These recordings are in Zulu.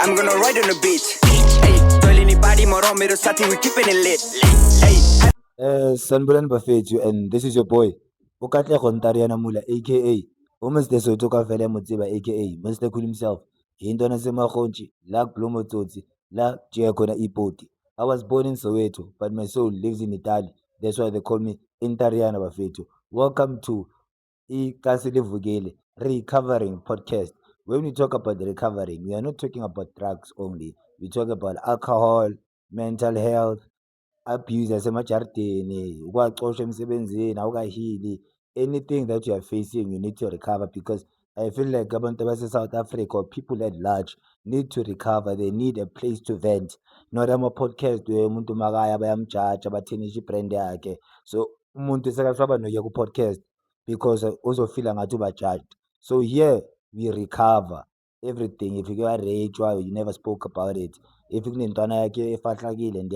I'm gonna ride on the beach. Hey, told anybody more on me to start we keeping it lit. Hey. Sanibonani bafethu, and this is your boy uKatlego Ntariana Mula aka uMr Soto Kavele Motsiba aka Mr Cool himself. Into naseMakhonchi la kubluma tsotsi la jika khona ipoti. I was born in Soweto but my soul lives in Italy. That's why they call me Intariana bafethu. Welcome to Ikasi Livukile Recovering Podcast. When we talk about recovering, we are not talking about drugs only. We talk about alcohol, mental health, abuse yasemajardini, ukwaxoshwa emsebenzini, awukahili. Anything that you are facing, you need to recover because I feel like abantu base-South Africa or people at large need to recover. They need a place to vent. Not ama-podcast umuntu makaya bayamjaja bathinisha ibrand yakhe. So umuntu sekasaba nokuya ku-podcast because uzofila ngathi ubajudged. So here we recover everything. If you are rage, you never spoke about it. If kunentwana yakhe efahlakile and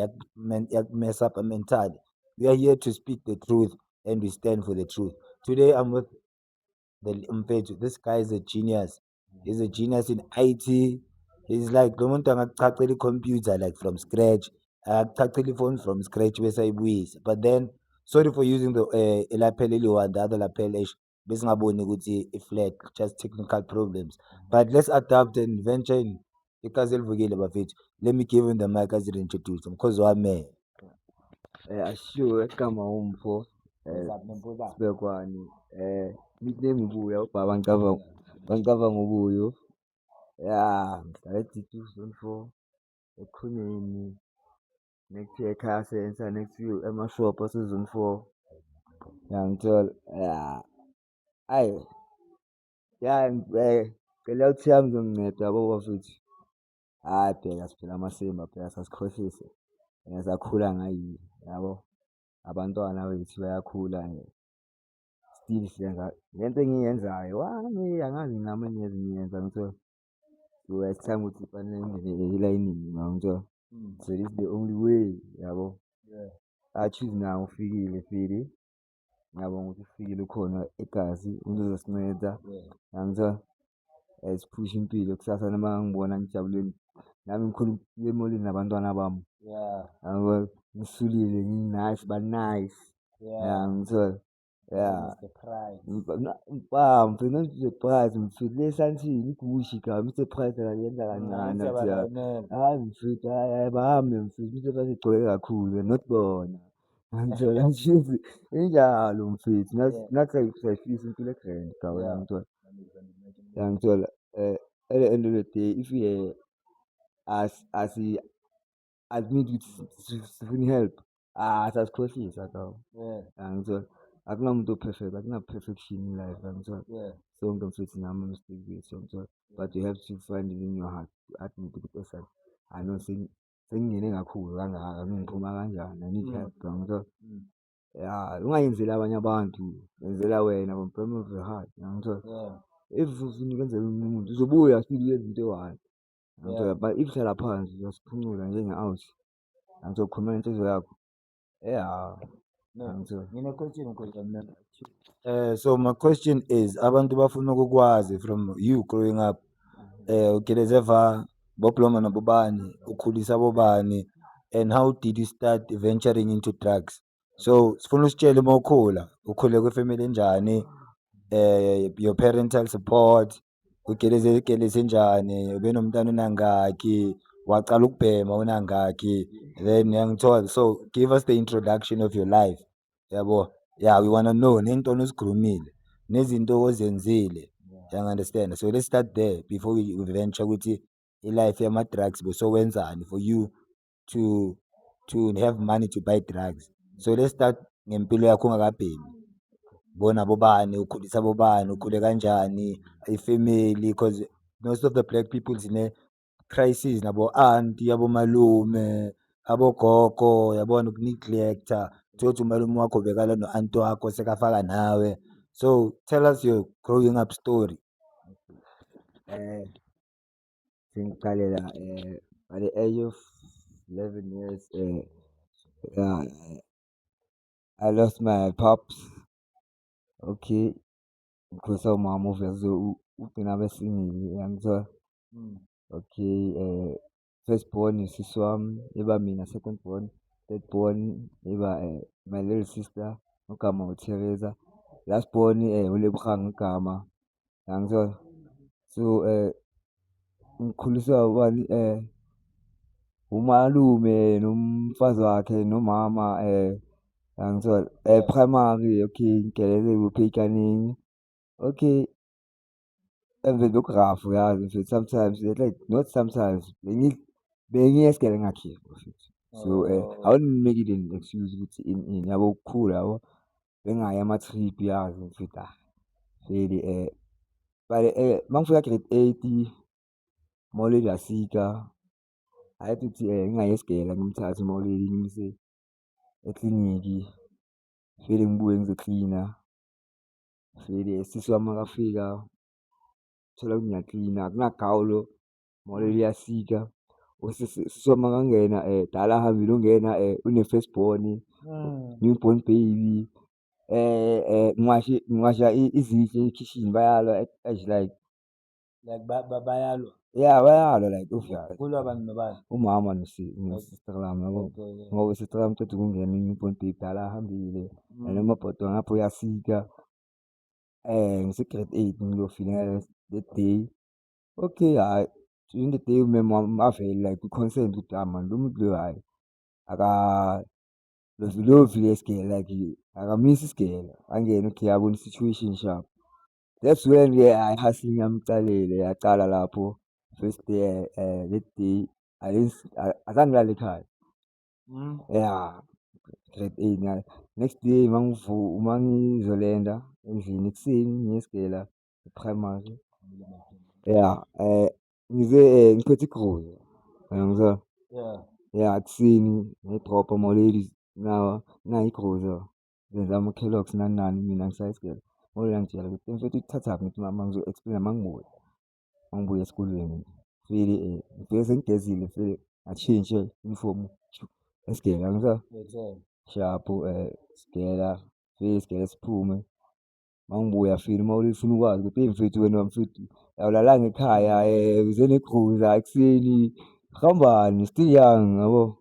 mess up mentally, we are here to speak the truth and we stand for the truth. Today I'm with the Mfethu. This guy is a genius. He's a genius in IT. He's like lo muntu angakuchacela computer like from scratch, akakuchacela phone from scratch bese ayibuyisa. But then sorry for using the lapel eliyi-one, the other lapel besingaboni ukuthi i-flat, just technical problems. But let's adapt and venture in ikazi elivukile bafethu. Let me give him the mic as introduce mkhozi wami. Ashiwe kama umfo Sibekwane nickname ubuya ubaba ngicabanga ubuyo ngihlala 204 ekhoneni next to ekhaya center next to emashop asezone 4 ngithola ayi ngicela ukuthi yami ngizonceda yabo bafethu bheka siphila amasimba phela sasikhohlisa sakhula ngayi yabo abantwana bethu bayakhula still siyenza lento engiyenzayo angazi nami engiyeza ngiyenza ngithola so it's time ukuthi kufanele ngingene elayinini ngithola so this is the only way yabo choose now ufikile fili ngiyabonga ukuthi ufikile ukhona egazi umuntu uzosinceda ngithola siphushe impilo kusasa noma ngibona ngijabulile nami ngikhona emolini nabantwana bami yabo ngisulile nginice ba-nice ngithola mfethu not the price mfethu lesantini igushi ka Mr Price akayenza kancane mfethu bahambe mfethu Mr Price egcoke kakhulu not bona ngithola nje injalo mfethu nathi sayifisa impilo egrand gawu ngithola at the end of the day if we admit ukuthi sifuna i-help sasikhohlisa gawu ngithola akunamuntu o-perfect, akuna-perfection in life ngithola sonke mfethu sinama-mistake wethu ngithola but you have to find it in your heart to admit ukuthi I know sengingene kakhulu kangaka ngiphuma kanjani I need help ngithola ungayenzeli abanye abantu yenzela wena from bottom of your heart ngithola if ufuna ukwenzela omunye umuntu uzobuya still uyenza into eyi-one ngithola but if uhlala phansi uyasiphuncula njenge-out ngithola ukhuluma nenhliziyo yakho So my question is abantu bafuna ukukwazi from you growing up ugelezeva bobloma nabobani ukhulisa bobani and how did you start venturing into drugs? So sifuna usitshele uma ukhule kwefamily enjani, your parental support, ugeleze njani, ube nomntana onangaki, waqala ukubhema unangaki, then yangithola. So give us the introduction of your life yabo. We wanna know nentoni osikhulumile nezinto ozenzile, understand? So let's start there before we venture ukuthi i-life yama-drugs besowenzani for you to have money to buy drugs. So let's start ngempilo yakho ungakabhemi. Bona bobani, ukhulisa bobani, ukhule kanjani, ifamily, cause most of the black people sine-crisis nabo-aunty, abomalume, abogogo, yabona uku-neglecta. Thothi umalume wakho ubekala no-aunty wakho sekafaka nawe. So tell us your growing up story. Sengiqalela by the age of 11 years I lost my pops. Okay, because umama uveze ugcina besingile ngithola Okay, first born usisi wami, iba mina, second born, third born iba my little sister ogama uTheresa, last born uLebogang igama, yangithola. So ngikhuliswa ubani umalume nomfazi wakhe nomama yangithola. Primary, okay, Ngeleze kuphi Ikaningi. Okay, emveni kokugrafu yazi mfethu, sometimes like not sometimes bengiyesigele ngakhipha mfethu. So I wouldn't make it an excuse ukuthi ini yabo ukukhula yabo, bengayi ama-trip yazi mfethu vele but mangifika grade 8 Maulidi yasika, hayithi ukuthi ngingaye esigela ngimthathe uMaulidi ngimse ekliniki, vele ngibuye ngizoklina, vele sisi wami makafika thola ngiyaklina akunagawulo, Maulidi yasika. Usisi wami makangena dala ahambile ungena une-first born, newborn baby, ngiwasha izitsha ekhishini bayalwa like bayalwa. yeah, bayalwa like obvious. Kulwa bani nobani? Umama no-sister lami yabo, ngoba u-sister lami uqeda ukungena i-newborn baby dala ahambile and umabhuti ngapha uyasika. Ngise-grade 8 ngiyofika that day. Okay, hhayi during the day umeme wami avele like u-concerned ukuthi man lo muntu loyo hhayi akalovile isigele like akamisi isigele, angene okay abone i-situation sharp. That's when-ke hhayi i-hustling yami icalile, yacala lapho first day that day azange ngilale ekhaya. Yeah, grade 8 next day mangizolenda endlini ekuseni ngiye esigela e-primary. Yeah, ngiphethe igroza, uyangizwa? Yeah, ekuseni ngiyidropha Maulidi nayi igroza, ngenza ama-Kellogs nani nani, mina ngisaya esigela. Maulidi yangitshela ukuthi mfethu ukuthathaphi, ngithi mama ngizo-explain-a mangibuya esikolweni. Vele ngifike sengigezile vele nga-change uniform esigela, yangizwa? Sharp sigela, vele sigela siphume. Mangibuya vele uMaulidi ufuna ukwazi ukuthi eyi mfethu wena mfethu awulalanga ekhaya uze negroza ekuseni, hambani still young yabo.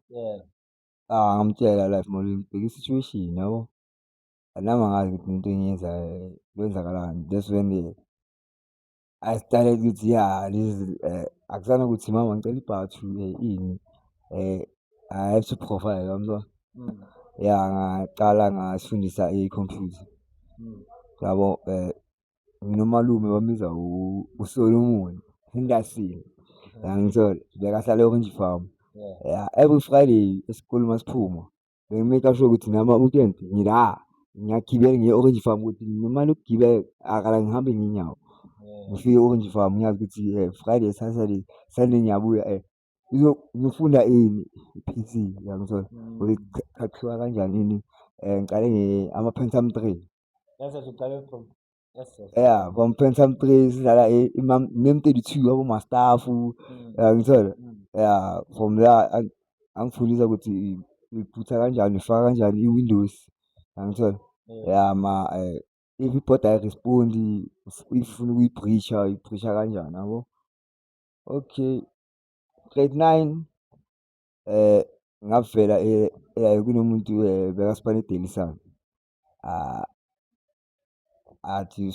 Ngamtshela like Maulidi ngibheke i-situation yabo, nami angazi ukuthi into engiyenzayo kwenzakalani. That's when I started ukuthi yeah this akusanokuthi mama ngicela ibhathu ini I have to provide, yabona? Yeah, ngacala ngasifundisa i-computer yabo. Nginomalume bambiza uSolomon Henderson, yangithola, bekahlala e-Orange Farm. Yeah, every Friday esikoleni masiphuma bengimake sure ukuthi nami weekend ngiyagibela ngiye e-Orange Farm ukuthi nginemali yokugibela akala ngihambe ngenyawo. Ngifike e-Orange Farm ngiyazi ukuthi Friday, Saturday, Sunday ngiyabuya ngiyofunda ini i-P_C, yangithola, ukuthi kuqhaqiwe kanjani ini. Ngicale ama-Pentium 3. Yeah, from Pentium 3 sidlala i-M32 yabo mastafu, yangithola. Yeah, from there angifundisa ukuthi uyibhutha kanjani, uyifaka kanjani i-Windows, yangithola. Yeah, if ibhodi ayi-respond-i if ufuna ukuyi-breach-a uyi-breach-a kanjani yabo. Okay, grade 9 ngavela kunomuntu bekasipana eDaily Sun, athi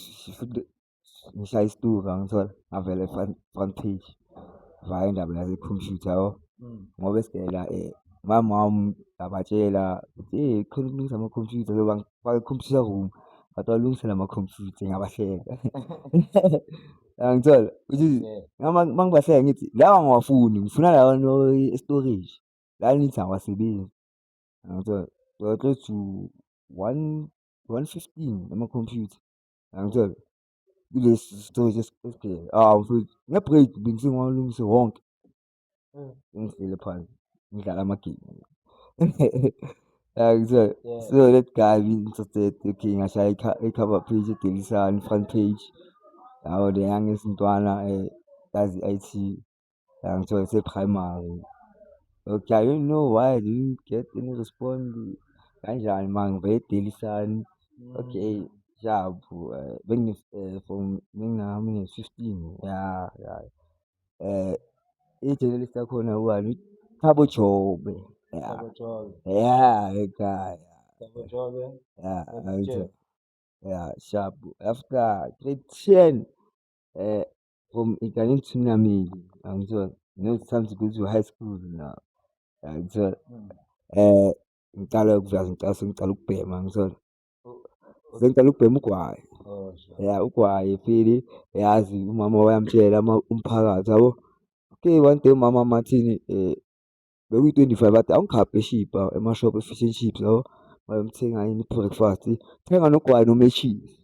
ngishaya isitori, yangithola, ngavela front page via indaba yase-computer yabo. Ngoba esigela my-mom yabatshela ukuthi khona ukulungisa ama-computer, so bangifaka e-computer room bathi balungise lama-computer, ngabahleka. Yangithola, which is mangibahleka ngithi lawa angiwafuni, ngifuna lawa e-storage, la angithi awasebenzi, yangithola. They were close to 115 ama-computer, yangithola, kulesi storage esigela. Mfethu nge-break bengisengiwalungise wonke, sengihleli phansi ngidlala ama-game, yangithola. So that guy be-interested, okay, ngashaya i-cover page ye-Daily Sun, front page yabo. The youngest mntwana yazi i-IT, yangithola, se-primary. Okay, I don't know why I didn't get any response kanjani man, ngivela e-Daily Sun. Okay, sharp from ngine-15, yeah. i-journalist yakhona ubani, uThabo Jobe. Ya, ya, ekhaya. Ya, angitho, ya, sharp. After grade 10, from Ikani to Namili, angithola. It's time to go to high school now. Angithola. Ngiqala ukuveza, sengicala ukubhema, angithola. Sengicala ukubhema ugwayi. Ya, ugwayi fili, yazi umama wayamtshela umphakathi, yabo. Okay, one day umama mathini, bekuyi-25 bathi awungikhaphe eshibha emashophu e-fish and chips, yabo. Wayomthenga yini i-breakfast, thenga nogwayi nometshisi.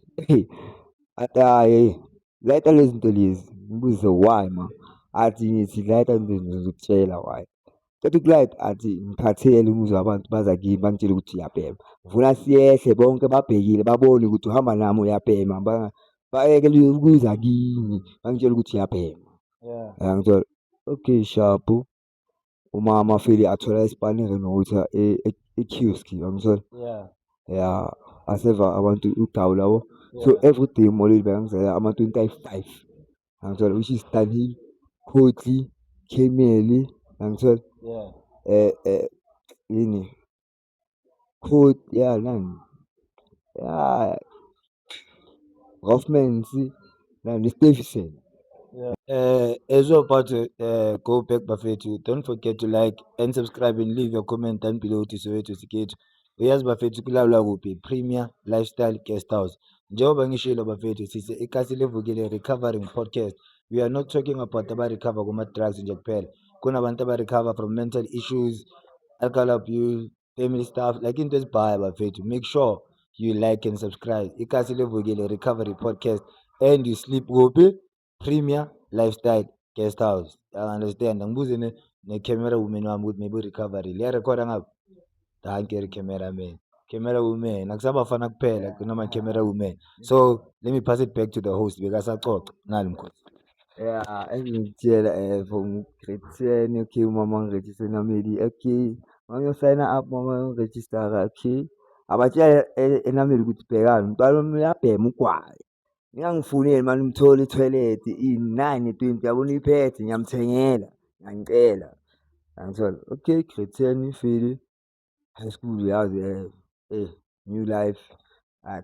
Athi hhayi, layita lezi zinto lezi, ngibuze why ma, athi ngithi layita ngizokutshela why. Qeda ukulayita athi ngiphathele umuzwa wabantu baza kimi bangitshele ukuthi uyabhema. Ngifuna siyehle bonke babhekile babone ukuthi uhamba nami uyabhema, bayekele ukuza kimi bangitshele ukuthi uyabhema. Angithola. Okay, sharp. Umama file athola isipanere notha e-kiosk, angithola. Ya, aseva abantu udawu labo. So every day molweni bengangizela ama-25, angithola, which is Stanley, Kotli, Camel, angithola. Yini, ya nani, ya, Rothmans nani, Stephenson. As we're about to go back, Bafethu, don't forget to like and subscribe and leave your comment down below to Soweto Sikethu. Uyazi Bafethu kulawula kuphi? Premier Lifestyle Guest House. Njengoba ngishilo Bafethu sise ikasi levukile recovering podcast. We are not talking about recover kuma-drugs nje kuphela. Kunabantu recover from mental issues, alcohol abuse, family stuff, like into ezibhaya Bafethu. Make sure you like and subscribe. Ikasi levukile recovery podcast and you sleep kuphi? Premier Lifestyle Guest House. Understand? Angibuze ne-camera woman wami ukuthi maybe recovery liyarekhoda ngaphi? Danke cameraman. Camera woman akusabafana kuphela kunama-camera woman. So let me pass it back to the host bekasacoca nali mkhosi. Ya, engikutshela from grade 10, okay, umama wangiregister eNameli, okay. Mangiyosayina up, mama wangiregistara, okay. Abatshela eNameli ukuthi bhekani, umntwana wami uyabhema ugwayi. Ningangifuneli mani umthole i-toilet i-9:20, yabona uyiphethe, ngiyamthengela, ngiyangicela, angithola. Okay, grade 10 file, high school yazi, new life,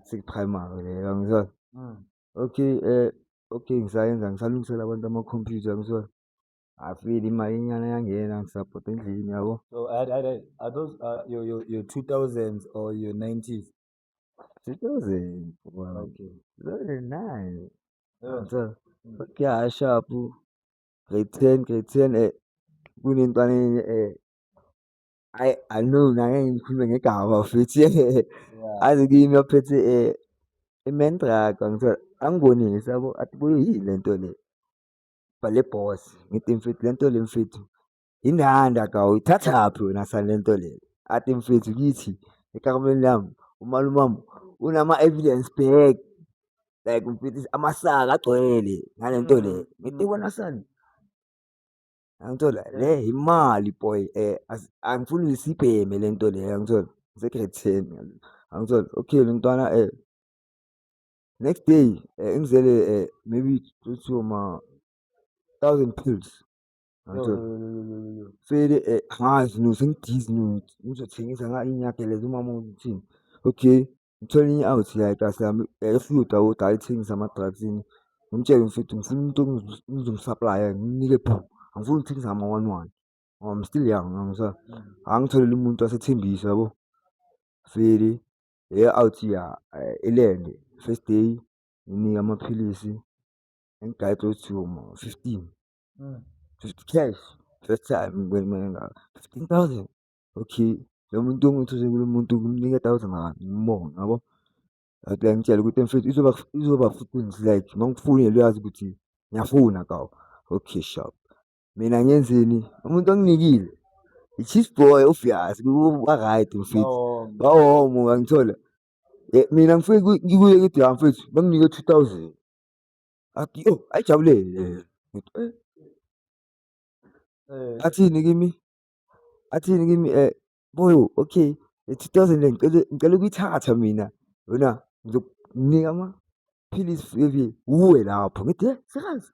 sek-primary leyo, angithola. Okay, okay, ngisalungisela abantu amakhompyutha, angithola. Afile imalinyana yangena, ngisapota endlini, yabo. So are those your 2000s or your 90s? 2000, Okay. 2009, angithola. Okay, hhayi sharp, grade 10, kunentwana enye, I know ngeke ngikhulume ngegama futhi, aze kimi ophethe i-main drug, angithola. Angibonise, yabo, athi kuyini lento le? Bhale boss, ngithi mfethu lento le mfethu inanda ka, uyithathaphi wena sana lento le? Athi mfethu kithi ekamelweni lami umalume wami unama-evidence bag, like mfethu amasaka agcwele ngalento le. Ngithi wena sana, angithola, le imali boy, angifuni sibheme lento le, angithola. Ngise-grade 10, angithola. Okay, le ntwana next day ingizele maybe kuthiwa ma-1,000 pills, angithola. Fele angazi no, sengidizi no, ngizothengisa inyagele umama uthini. Okay, ngithola enye i-out la eklasi yami, efluda kodwa ayithengisa ama-drugs ini. Ngimtshele mfethu ngifuna umuntu ongizomsaplaya nginike bhu, angifuni ukuthengisa ama-1-1 ngoba I'm still young, angithola. Angitholele umuntu wasethembisa, yabo. Fele out ya elende, first day nginika amaphilisi engigayide kuthiwa ma-15, 50 cash, first time ngibona 15,000. Okay, lo muntu ongithuze kulo muntu ngimnike 1,000 rand, ngibonge, yabo. Athi uyangitshela ukuthi mfethu izoba frequency, like mangifonela uyazi ukuthi ngiyafuna kawu. Okay, sharp. Mina ngiyenzeni, umuntu onginikile i-cheese boy obvious, wa-right mfethu, wawomo, angithola. Mina ngifike ngikuye ngithi ya mfethu banginike 2,000. Athi yo ayijabulele. Ngithi athini kimi, boyo, okay, le 2,000 le ngicela ukuyithatha mina, yona ngizokunika amaphilisi uwe lapho. Ngithi serious?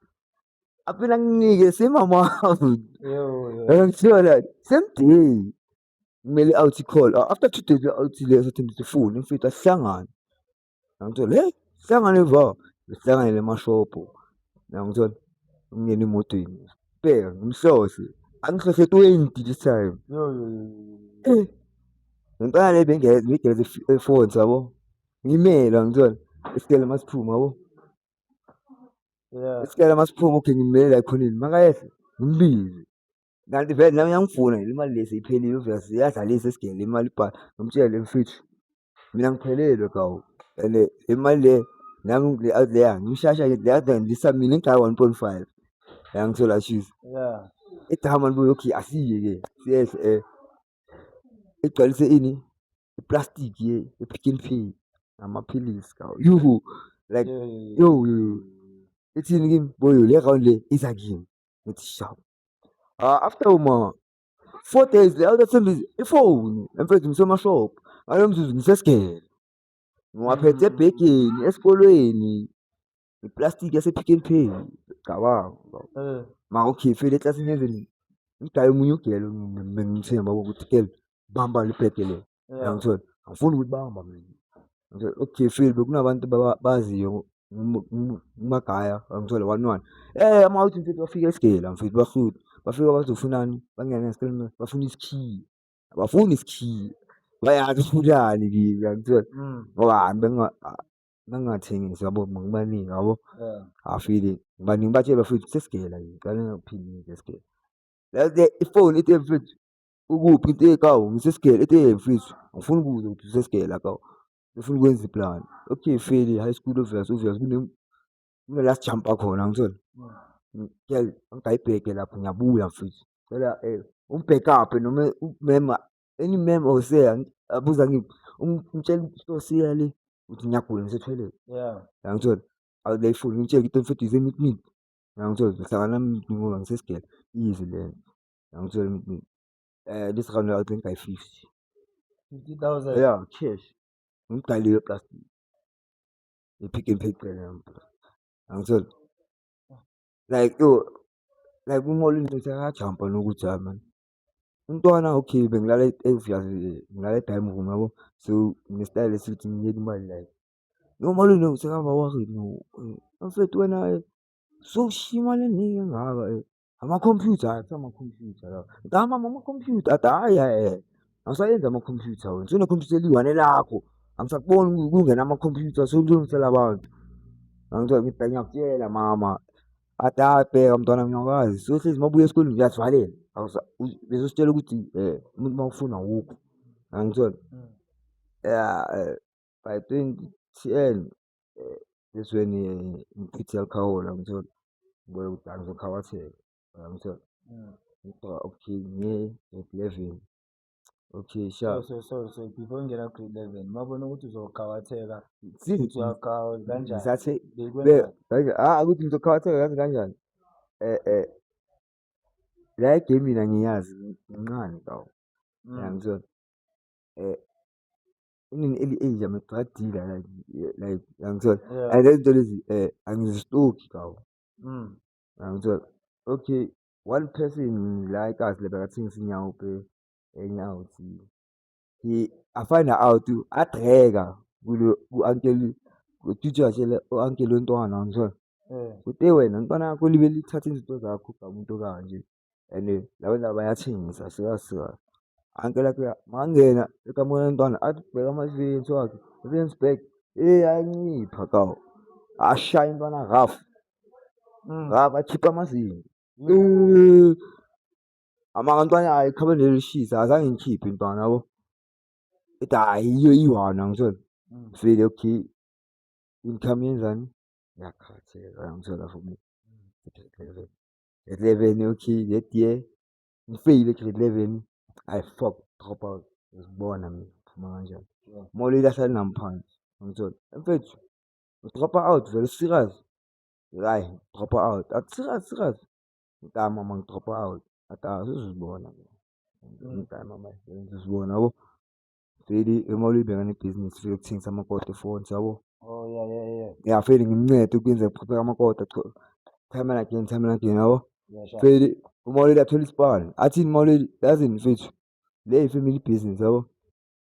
aphinde anginike same amount. Yo. Angithola same day kumele i-out call. After 2 days i-out leyo sathembisa ifoni mfethu asihlangane. Angithola, hey sihlangane eva, sihlangane emashobho. Yangithola, ngingena emotweni, bheka ngimhlose, angihlose 20 this time. Yo. Ngempela le bengigeleza ifoni sabo, ngimele angithola, isikele masiphume yabo. Yeah. Isikele masiphume okay ngimele la ekhoneni, makayehla ngimbize. Kanti vele nami ngiyangifuna imali le seyiphelile uvela siyadlalisa isigele imali ibhala, ngimtshele mfethu mina ngiphelelwe kawu and imali le nami leya ngimshasha ngiyadlisa mina ngigaya 1.5 yangithola shoes. Yeah. Igama libuye okay asiye-ke siyehle igcwalise ini iplastiki ye-Pick n Pay namaphilisi kawu yuhu like yo ithini kimi boyo le round le iza kimi ngithi sharp. After 4 days le awuthembisa ifoni mfethu ngisemashophu ngalo mzuzu ngisesigele ngiwaphethe ebhegeni esikolweni iplastiki yase-Pick n Pay cabanga mara okay file eklasini yenzeni ngigaye omunye ugelo bengimthemba ukuthi gelo bamba libhege le yangithola angifuni ukuthi bamba mina ngithola okay file bekunabantu baziyo ngumagaya angithola 1-1 ama-out mfethu bafika esigela mfethu bahluthi bafika bazofunani bangena esikoleni bafuna isikhiye abafuni isikhiye bayazi ufunani kimi yangithola ngoba bengingathengisi yabo ngibaningi yabo afile ngibaningi batshela bafethu sesigela ngicale ngaphili esigela la ifoni ithi mfethu ukuphi into kawu ngisesigela ithi mfethu angifuni ukuzwa ukuthi usesigela kawu ngifuna ukwenza iplan okay file high school obvious kune-last jump khona ngithola angigaye ibhege lapho ngiyabuya mfethu cela umbheke uphi noma umema any mem or say abuza ngiphi umtshela sosiya le ukuthi ngiyagula ngisetoilet yangithola awule ifoni ngimtshela ukuthi mfethu ize meet yangithola ngihlangana ngoba ngisesigela easy le yangithola meet this round I think I 50,000. yeah cash ngigayile plastic i-Pick n Pay cela angithola like yo like umolini nje akajumpa nokuthi hayi man umntwana okay bengilala obvious ngilala e-dining room yabo so nge-style esithi ngiyeka imali like nomolini usekahamba wathi no mfethu wena sowushiya imali eningi engaka amakhompyutha athi amakhompyutha lawa ngama amakhompyutha athi hhayi awusayenzi amakhompyutha wena sunekhompyutha eliyi-1 lakho angisakuboni kungena amakhompyutha solungisela abantu angithola ngithi ngiyakutshela mama athi hhayi bheka mntwana ngiyakwazi sohlezi mabuya esikoleni ngiyasivalela bezositshela ukuthi umuntu mawufuna wuphi angithola by 2010 that's when ngichithe alcohol angithola ngibona ukuthi angizokhawatheka angithola okay nge-grade 11 okay sharp So before ngena grade 11 mabona ukuthi uzokhawatheka ukuthi kanjani? ukuthi ngizokhawatheka kazi kanjani la igame mina ngiyazi ngincane kawu yangithola inini eli-age I'm a drug dealer like yangithola and lezi zinto lezi angizistoki kawu yangithola okay one person la ikazi le bekathengisa inyawo enyawo afana out adreka ku-uncle utitsha watshela u-uncle wentwana ngithola uthe wena ntwana yakho libe lithatha izinto zakho ugamuntu kanje and laba bayathengisa sika uncle yakhe mangena ekamweni lentwana athi bheka ama-evidence wakhe evidence bag ayancipha kawu ashaya intwana rafu akhipha amazinyo amantwana ayikhaba nelishisa azange ngikhiphe intwana yabo ithi hhayi yiyo iyi-1 angithola vele okay income yenzani ngiyakhatheka ngithola for me grade 11 okay that year ngifeyile grade 11 I fuck drop out ngizibona mina phuma kanjani molo ilahlali namphansi ngithola mfethu ngidropa out vele serious hayi ngidropa out athi serious ngitama mama ngidropa out athi sizibona ngitama mama sizibona yabo vele emoli bengane ibhizinisi fike ukuthengisa amakota efonts yabo Oh yeah. yeah vele ngimncede ukwenza prepare amakota time and again, yabo. Yeah, sure. Vele uMawuledi athola isibani, athini uMawuledi, yazini mfethu, le i-family business yabo.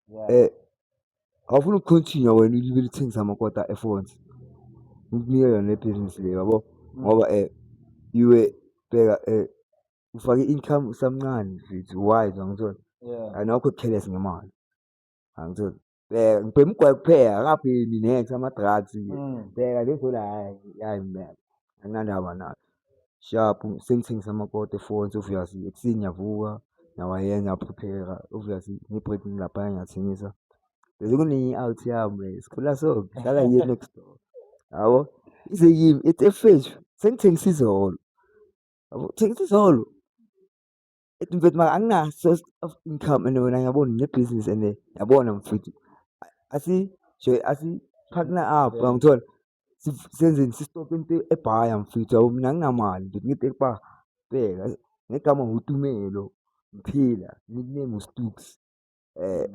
Yeah. Awufuni ukukhontinua wena ulibele uthengisa amakota e-phones, ngikunikeze yona le bhizinisi le yabo, ngoba iwe bheka ufake i-income usamncane mfethu, wise angithola, Yeah. and awukho careless ngemali, angithola. Ngibhema ugwayi kuphela, akabhemi next ama-drugs, bheka lezo la hayi man, anginandaba nayo. Sharp sengithengisa amakota e-phones obviously, ekuseni ngiyavuka, ngiyawayenza, ngiyaphriphera, obviously nge-break laphaya ngiyathengisa. Bese kune-out yami sikhula so, ngihlala here next door, yabo. Ize yimi ethi mfethu sengithengisa izolo, yabo, thengisa izolo. Ethi mfethu mara angina source of income and wena ngiyabona nebhizinisi and yabona mfethu, asi-partner up, angithola, senzeni si-stop into ebhaya mfethu, yabo. Mina anginamali mfethu, ngithi ba bheka ngegama nguTumelo Mphila, nickname uStux.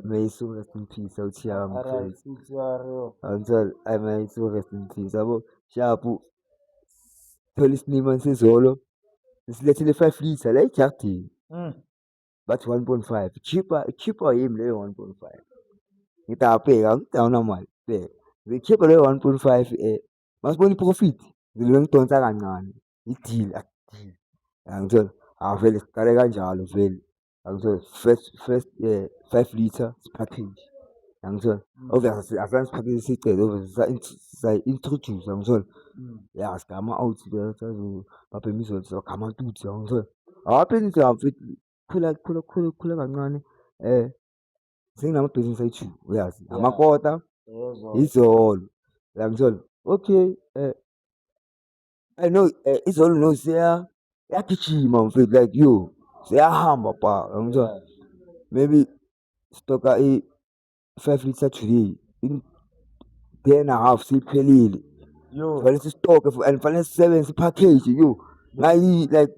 May his soul rest in peace, awuthi yami Alright, mfethu, six yaro. angithola, may his soul rest in peace, yabo. Sharp thola isinima sezolo, silethele 5 litre la ejardini, bathi 1.5, cheaper yimi leyo 1.5. Ngithi bheka ngithi awunamali, bheka ngikhipha leyo 1.5, masibona i-profit ngilobe ngidonsa kancane, i-deal, angithola. Vele siqale kanjalo vele, angithola. First 5 litre sipackage, angithola. Obviously asizange sipackage siyicede, obviously sa-introduce, angithola. Ya sigama out babhema izolo sagama tutsi, angithola. Amabhizinisi mfethu khula kancane, senginamabhizinisi ayi-2, uyazi, Yeah. amakota, Yebo. izolo, uyangithola. Okay, I know izolo no yagijima mfethu, like yo, siyahamba pa, angithola. Yeah. Maybe stocka i-5 litre today, in 10.5 seyiphelile. Yo. Kufanele sisitokhe and kufanele sisebenzise i-package, yo. Like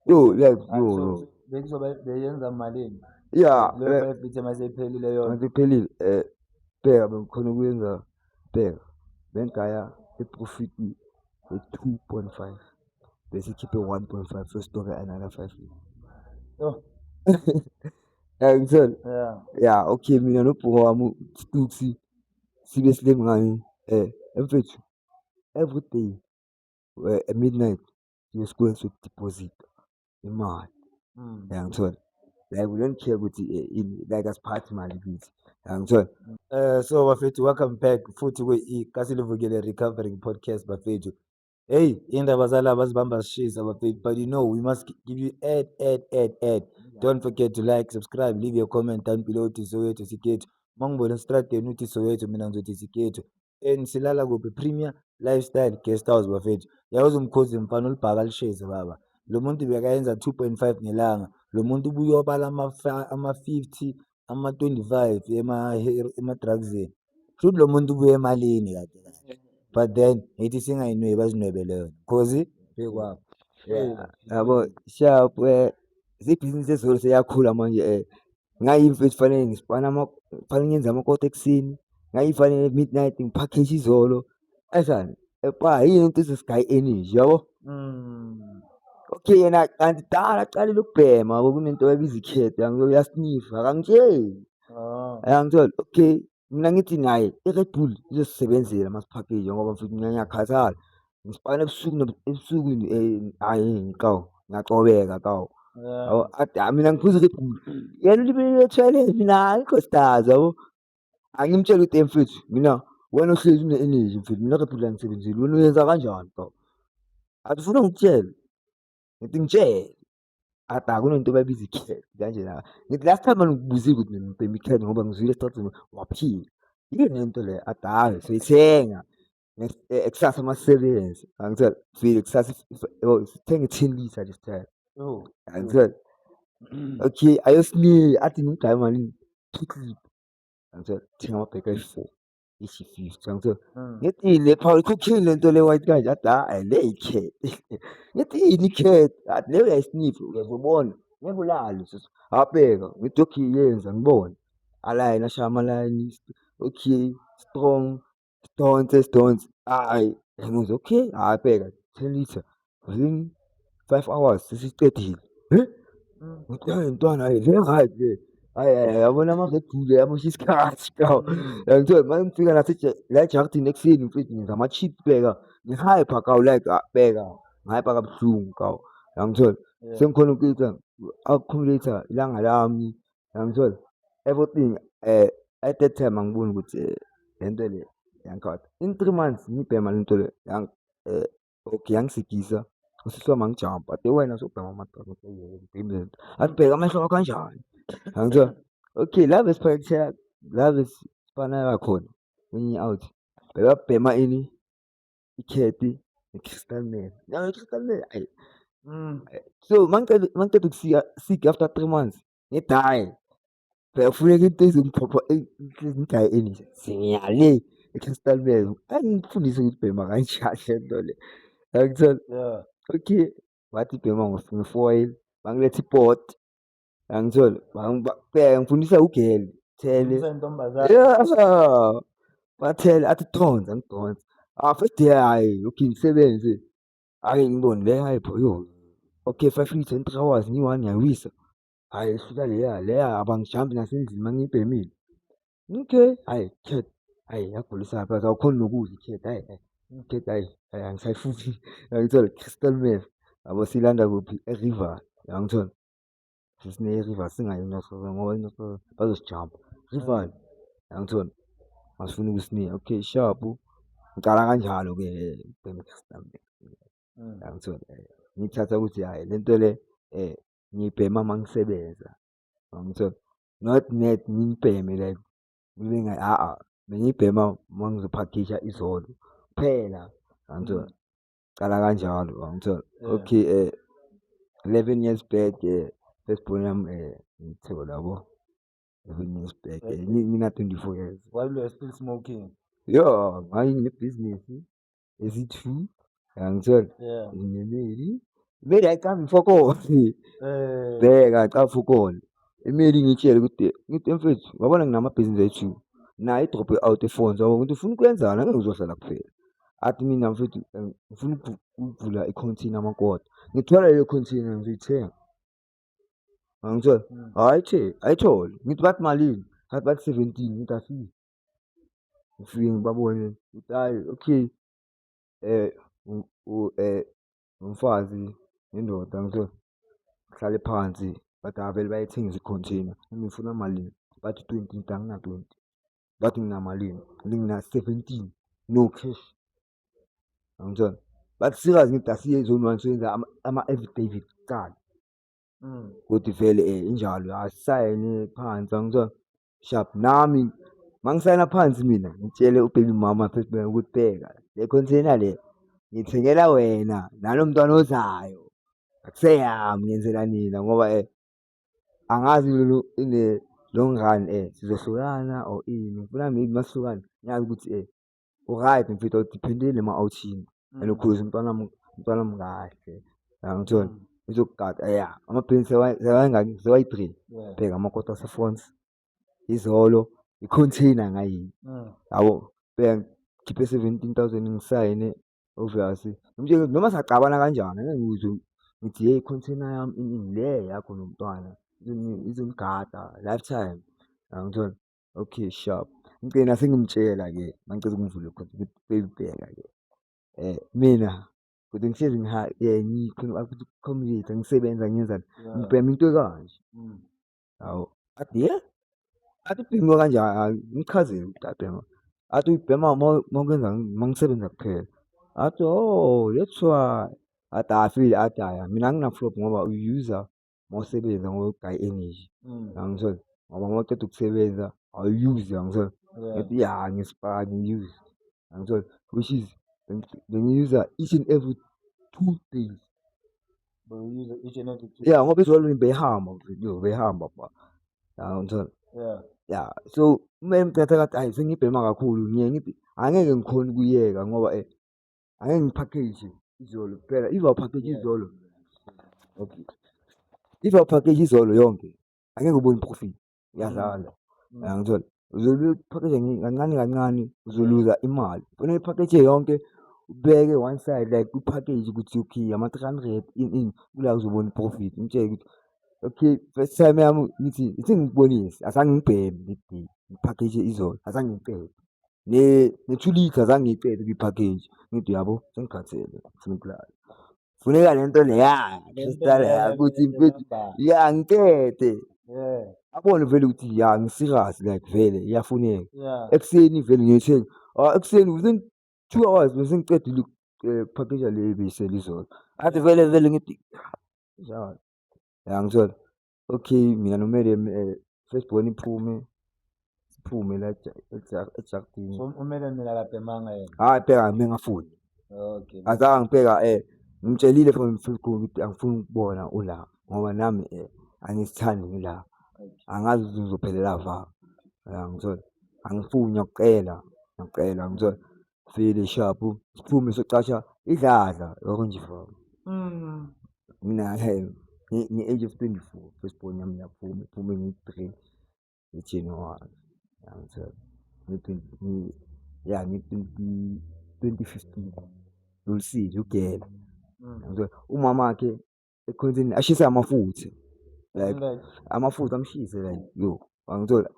yo, like yo. Bekuzobe beyenza malini? Yeah, Leyo 5 litre maseyiphelile yona. masiphelile, bheka bengikhona ukuyenza, bheka bengigaya i-profit ye-2.5, bese ikhiphe 1.5 sesitokhe another 5 litre. Yo. Angithola. Yeah. Yeah, okay, mina nobhuka wami uStux sibe silengane, mfethu, every day at midnight siye sokudeposit imali, uyangithola. Like we don't care ukuthi like asiphathi imali kithi, uyangithola. So bafethu, welcome back futhi kaSilivukile Recovering Podcast bafethu. Hey, indaba zalaba zibamba zishisa bafethu, but you know we must give you ad. Don't forget to like, subscribe, leave your comment down below uthi Soweto sikhethu. Mangibona estradeni uthi Soweto, mina ngizothi sikhethu. And silala kuphi? Premier Lifestyle Guest House bafethu. Yazi umkhozi mfana olibhaka lisheze baba. Lo muntu bekayenza 2.5 ngelanga. Lo muntu ubuye wabala ama-50, ama-25 ema-drugsini. Futhi lo muntu ubuye emalini kade. But then ngithi singayinwebi bazinwebele yona cause bekwabo. Yeah, yabo. Sharp, zibhizinisi ezolo seyakhula manje, ngayi mfethu fanele ngispana fanele ngenze amakota ekuseni, ngayi fanele midnight ngipackage izolo, ayisani, yini into esesigaya i-energy, yabo. Okay, yena kanti dala aqalile ukubhema yabo, kunento ayibiza ikheto, uyasnifa, akangitsheli, uyangithola. Okay, mina ngithi naye i-Red Bull izosisebenzela masiphakeje ngoba mfethu mina ngiyakhathala, ngispana ebusukwini, hhayi ngiyacobeka kawu, yabo. Mina ngiphuza i-Red Bull, yena ulibele etoilet, mina angikho stars, yabo. Angimtshela ukuthi mfethu, mina wena ohlezi une-energy mfethu, mina i-Red Bull angisebenzeli, wena uyenza kanjani kawu? Athi ufuna ngikutshele? Ngithi ngitshele. Kunento bayibiza ikheto kanjena. Ngithi last time ngikubuzile ukuthi mina ngibhema ikheto ngoba ngizwile esitratweni waphila. Yini lento le? Hhayi soyithenga ekusasa masisebenza, angithola. Vele kusasa sithenge 10 litre this time, angithola. Okay, ayosinika athi ngimgaye malini, 2 clip, angithola. Thenga amabheki ayi-4, ishi 50, angithola. Ngithi le power ikhokhile lento le white kanje, hhayi le ikheto. Ngithi yini ikheto? Athi le uyayisnifa uyazobona, ngeke ulale sisi. Bheka, ngithi okay yenza ngibone. Alayini ashaya amalayini, okay, strong, sidonse. Hhayi, ngithi okay, bheka 10 litre, within 5 hours sesicedile. Ngithi hhayi ntwana le-right le. Hhayi yabona ama-Red Bull yamosha isikhathi yangithola mangifika la ejaridini ekuseni mfethu ngenza ama-chips bheka ngi-hyper like bheka ngi-hyper kabuhlungu yangithola sengikhona uku-accumulate-a ilanga lami yangithola everything at that time angiboni ukuthi lento le yangikhawata. In 3 months ngiyibhema lento le okay yangisigisa usisi wami angijampa ade wena sowubhema ama-drugs athi bheka amehlo wakho kanjani yangithola. Okay la besifana khona when i-out bekabhema ini i-Cat ne-Crystal Meth. Yabo i-Crystal Meth ayi so mangiceda ukusika after 3 months ngithi hhayi phela kufuneka into ezongiphopha ngithi hhayi sengiyale i-Crystal Meth angifundise ukuthi bhema kanjani lento le yangithola. Okay bathi bhema nge-foil bangiletha i-pot yangithola ngifundisa ugel thele bathele athi donsa ngidonsa first day hhayi okay ngisebenze hhayi ngibone le hhayi bro okay 5 litre in 3 hours ngiyi-1 ngiyawisa hhayi ehlula leya abangijampi nasendlini mangiyibhemile. Okay hhayi Cat hhayi yagulisa phakathi awukhoni nokudla i-Cat hhayi i-Cat hhayi angisayifuni yangithola. Crystal Meth yabo siyilanda kuphi e-River yangithola sesine-River singayi eNoshoza ngoba eNoshoza bazosijampa River yangithola masifuna ukusinika okay sharp ngicala kanjalo-ke ukubhema i-Crystal Meth yangithola. Ngithatha ukuthi hhayi lento le ngiyibhema mangisebenza yangithola not net ngiyibheme like kube bengiyibhema mangizophakisha izolo kuphela yangithola. Cala kanjalo yangithola. Okay 11 years back firstborn yami ngithola yabo 11 years back ngina 24 years. While you were still smoking? Nganginebhizinisi ezi-2 yangithola nginemeli ayicala before kona bheka cha before kona imeli ngiyitshele ukuthi mfethu wabona nginamabhizinisi ayi-2 nayo i-drop out efonza yabo ngithi ufuna ukwenzani angeke ngizohlala kuphela athi mina mfethu ngifuna ukuvula i-container amakota ngithola leyo container ngizoyithenga yangithola. Hhayi ayithole ngithi bathi malini bathi 17 ngithi afike ngifike ngibabone ukuthi hhayi okay umfazi nendoda ngithola kuhlale phansi bathi vele bayayithengisa i-container ngifuna malini bathi 20 ngithi angina-20 bathi nginamalini ngithi ngina-17 no cash yangithola. Bathi serious ngithi asiye e-Zone 1 siyoyenza ama-affidavit kuqala ukuthi vele injalo asayine phansi yangithola sharp. Nami mangisayina phansi mina ngitshele u-baby mama first ukuthi bheka le container le ngithengela wena nalo mntwana ozayo akuseyami ngiyenzela nina ngoba angazi in the long run sizohlukana or ini ngifuna maybe masihlukana ngiyazi ukuthi u-right mfethu awudiphendeli ema-outhini and ukhuliswe umntwanami kahle yangithola ngizokugada amabhizinisi sewayi-3 bheka amakota ase-Fonds izolo i-container ngayinye yabo bheka ngikhiphe 17,000 ngisayine obviously ngimtshela noma sacabana kanjani angeke ngizwe ngithi hey i-container yami ini le yakho nomntwana izongigada lifetime yangithola. Okay sharp ngigcina sengimtshela-ke mangiceda ukungivula ukuthi baby bheka-ke mina kodwa ngihlezi ngi-accommodate ngisebenza ngiyenzani ngibhema into ekanje hawu athi ubhema kanjani ngichazele ukuthi abhema athi uyibhema mawukwenza mangisebenza kuphela athi that's why athi athi hhayi mina angina-flop ngoba uyi-user mawusebenza ngoba ugayi energy yangithola ngoba mawuceda ukusebenza awuyi-use yangithola. Ngithi ngisipaka ngiyi-use yangithola which is bengiyi-user each and every 2 days. Ngoba izolo beyihamba yangithola. So kumele ngicethe kathi hhayi sengiyibhema kakhulu ngithi angeke ngikhone ukuyiyeka ngoba angeke ngiphakheje izolo kuphela if awuphakheje izolo okay if awuphakheje izolo yonke angeke ubone i-profit iyadlala yangithola. Uzobe uphakheja kancane kancane uzoluza imali kufanele uyiphakheje yonke ubeke one side like kwi-package ukuthi okay ama-300 ini kula uzobona i-profit ngitshele ukuthi okay first time yami ngithi ngikubonise azange ngibheme le-day ngi-package izolo azange ngiyiqede ne-2 litre azange ngiyiqede kwi-package ngithi uyabo sengikhathele ngifuna ukulala. Kufuneka lento leya Crystal ukuthi mfethu ya ngicede abone vele ukuthi ya ngi-serious like vele iyafuneka. Ekuseni vele ngiyothenga ekuseni within 2 hours bese ngicedile package le ebeyisele izolo. Athi vele ngithi njalo ya ngithola okay mina noMadam first born siphume la ejardini. So umele mina akabhemanga yena. Hhayi phela ngingafuni Okay. azange ngibheka ngimtshelile from first ukuthi angifuni ukubona ula ngoba nami angisithandi ngila angazi ukuthi ngizophelela va ngithola angifuni ngiyacela ngithola vele sharp siphume socasha idladla yonke nje from mina nge-age of 24 first born yami yaphuma iphume nge-3 January ngithola nge-2015 Lulisile ugela ngithola umamakhe ekhonzeni ashisa amafutha like amafutha amshise like yo angithola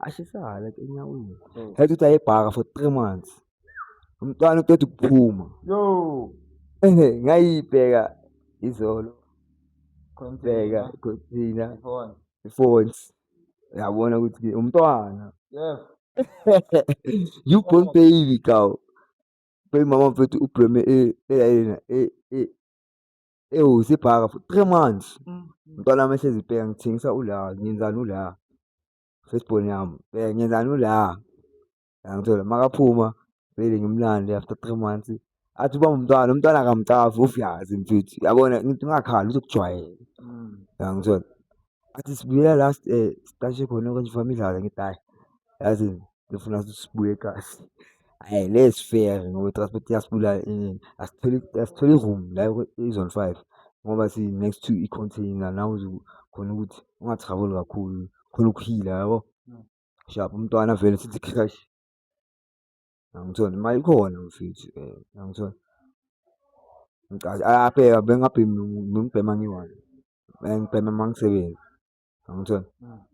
ashisa like enyaweni head ukuthi ayebhaka for 3 months umntwana uqeda ukuphuma Yo. ngayibheka izolo bheka container phones yabona ukuthi umntwana newborn baby kaw baby mama mfethu ubreme usibhaka for 3 months umntwana wami ehlezi ibheka ngithengisa ula ngiyenzani ula first born yami ngiyenzani ula ngithola makaphuma vele ngimlande after 3 months athi ubamba umntwana akamcafi ufiyazi mfethu yabona ngithi ungakhali uzokujwayela ngithola athi sibuyela last sitashe khona konje family ngithi hayi yazi ngifuna ukuthi sibuye ekhaya hhayi let's fair ngoba i-transport iyasibulala asithole i-room la e-Zone 5 ngoba si-next to i-container la khona ukuthi unga-travel kakhulu khona ukuhila yabo sharp umntwana vele sithi crash ngithola imali ikhona mfethu ngithola abheka bengibhema ngiyi-one ngibhema mangisebenza ngithola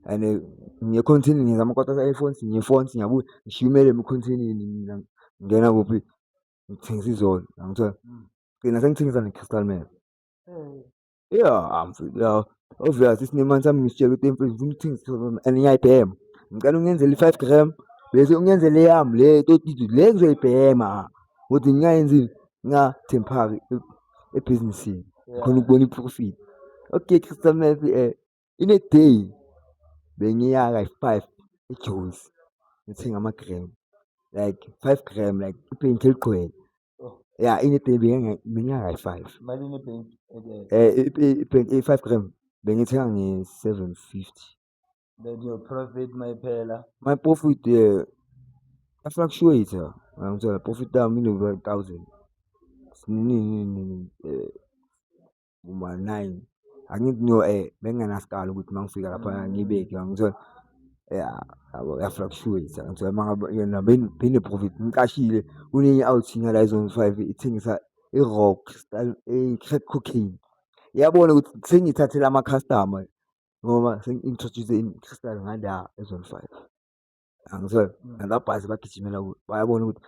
and ngiye-continue ngenza ama-quarters e-phones ngiye-phones ngiyabuya ngishiya uMadam ekhontinini mina ngingena kuphi ngithengisa izolo ngithola gcina sengithengisa ne-Crystal Meth mfethu obvious sinemali sami ngisitshela ukuthi mfethu ngifuna ukuthengisa and ngiyayibhema ngicela ungenzele i-5 gram bese ungenzele yami le totito le ngizoyibhema ukuthi ngingayenzini nga-temporary ebhizinisini khona ukubona i-profit. Okay Crystal Meth in a day bengiya kayi-5 eJozi ngithenga ama-gram like 5 gram like ibhenki eligcwele in a day bengiya kayi-5 Malini ibhenki? ibhenki 5 gram bengithenga nge-750. Then your profit mayiphela. My profit fluctuates ngithola profit yami ino 1000 uma-9 angithi no bengingenasikalo ukuthi mangifika lapha ngiyibeke ngithola yabo ya-fluctuate ngithola mangabe yona bene-profit ngiqashile kunenye i-outing la e-Zone 5 ithengisa i-raw crystal crack cocaine yabona ukuthi sengithathela ama-customer ngoba sengi-introduce i-crystal ngala e-Zone 5 ngithola nalabhasi bagijimela kuyo bayabona ukuthi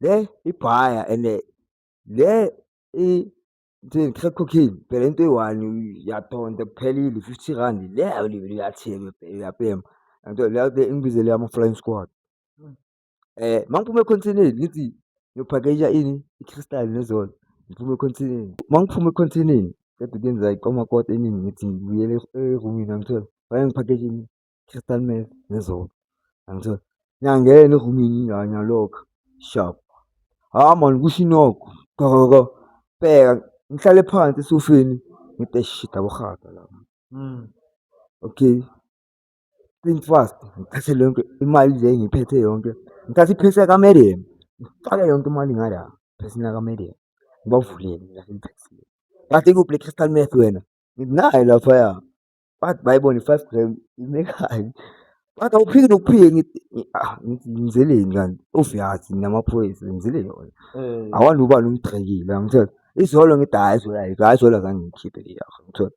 le ibhaya and le crack cocaine phela into eyi-one yadonsa kuphelile 50 rand le uyatheka uyabhema ngithola le engibizele ama-flying squad mangiphuma ekhontineni ngithi ngiyophakeja ini i-crystal nezolo ngiphume ekhontineni mangiphuma ekhontineni qeda ukuyenza ikomakota eningi ngithi ngibuyele erumini angithola bayangiphakeja ini Crystal Meth nezolo angithola ngiyangena erumini ngiyalokha sharp man kusho inokho go bheka ngihlale phansi esofeni ngithi shit aborhaga lapha okay think fast ngithathe yonke imali le ngiphethe yonke ngithathe iphesi kaMadam ngifake yonke imali ngala phesini kaMadam ngibavulele ngasemtaxini bathi kuphi le Crystal Meth wena ngithi nayi laphaya bathi bayibona i-5 gram imekhayi Bathi awuphiki nokuphika ngithi ngizeleni kanti obvious namaphoyisa ngizele yona. Awani ubani ungigxekile angithola. Izolo ngithi hhayi izolo ayikho, hhayi izolo azange ngiyikhiphe le yakho angithola.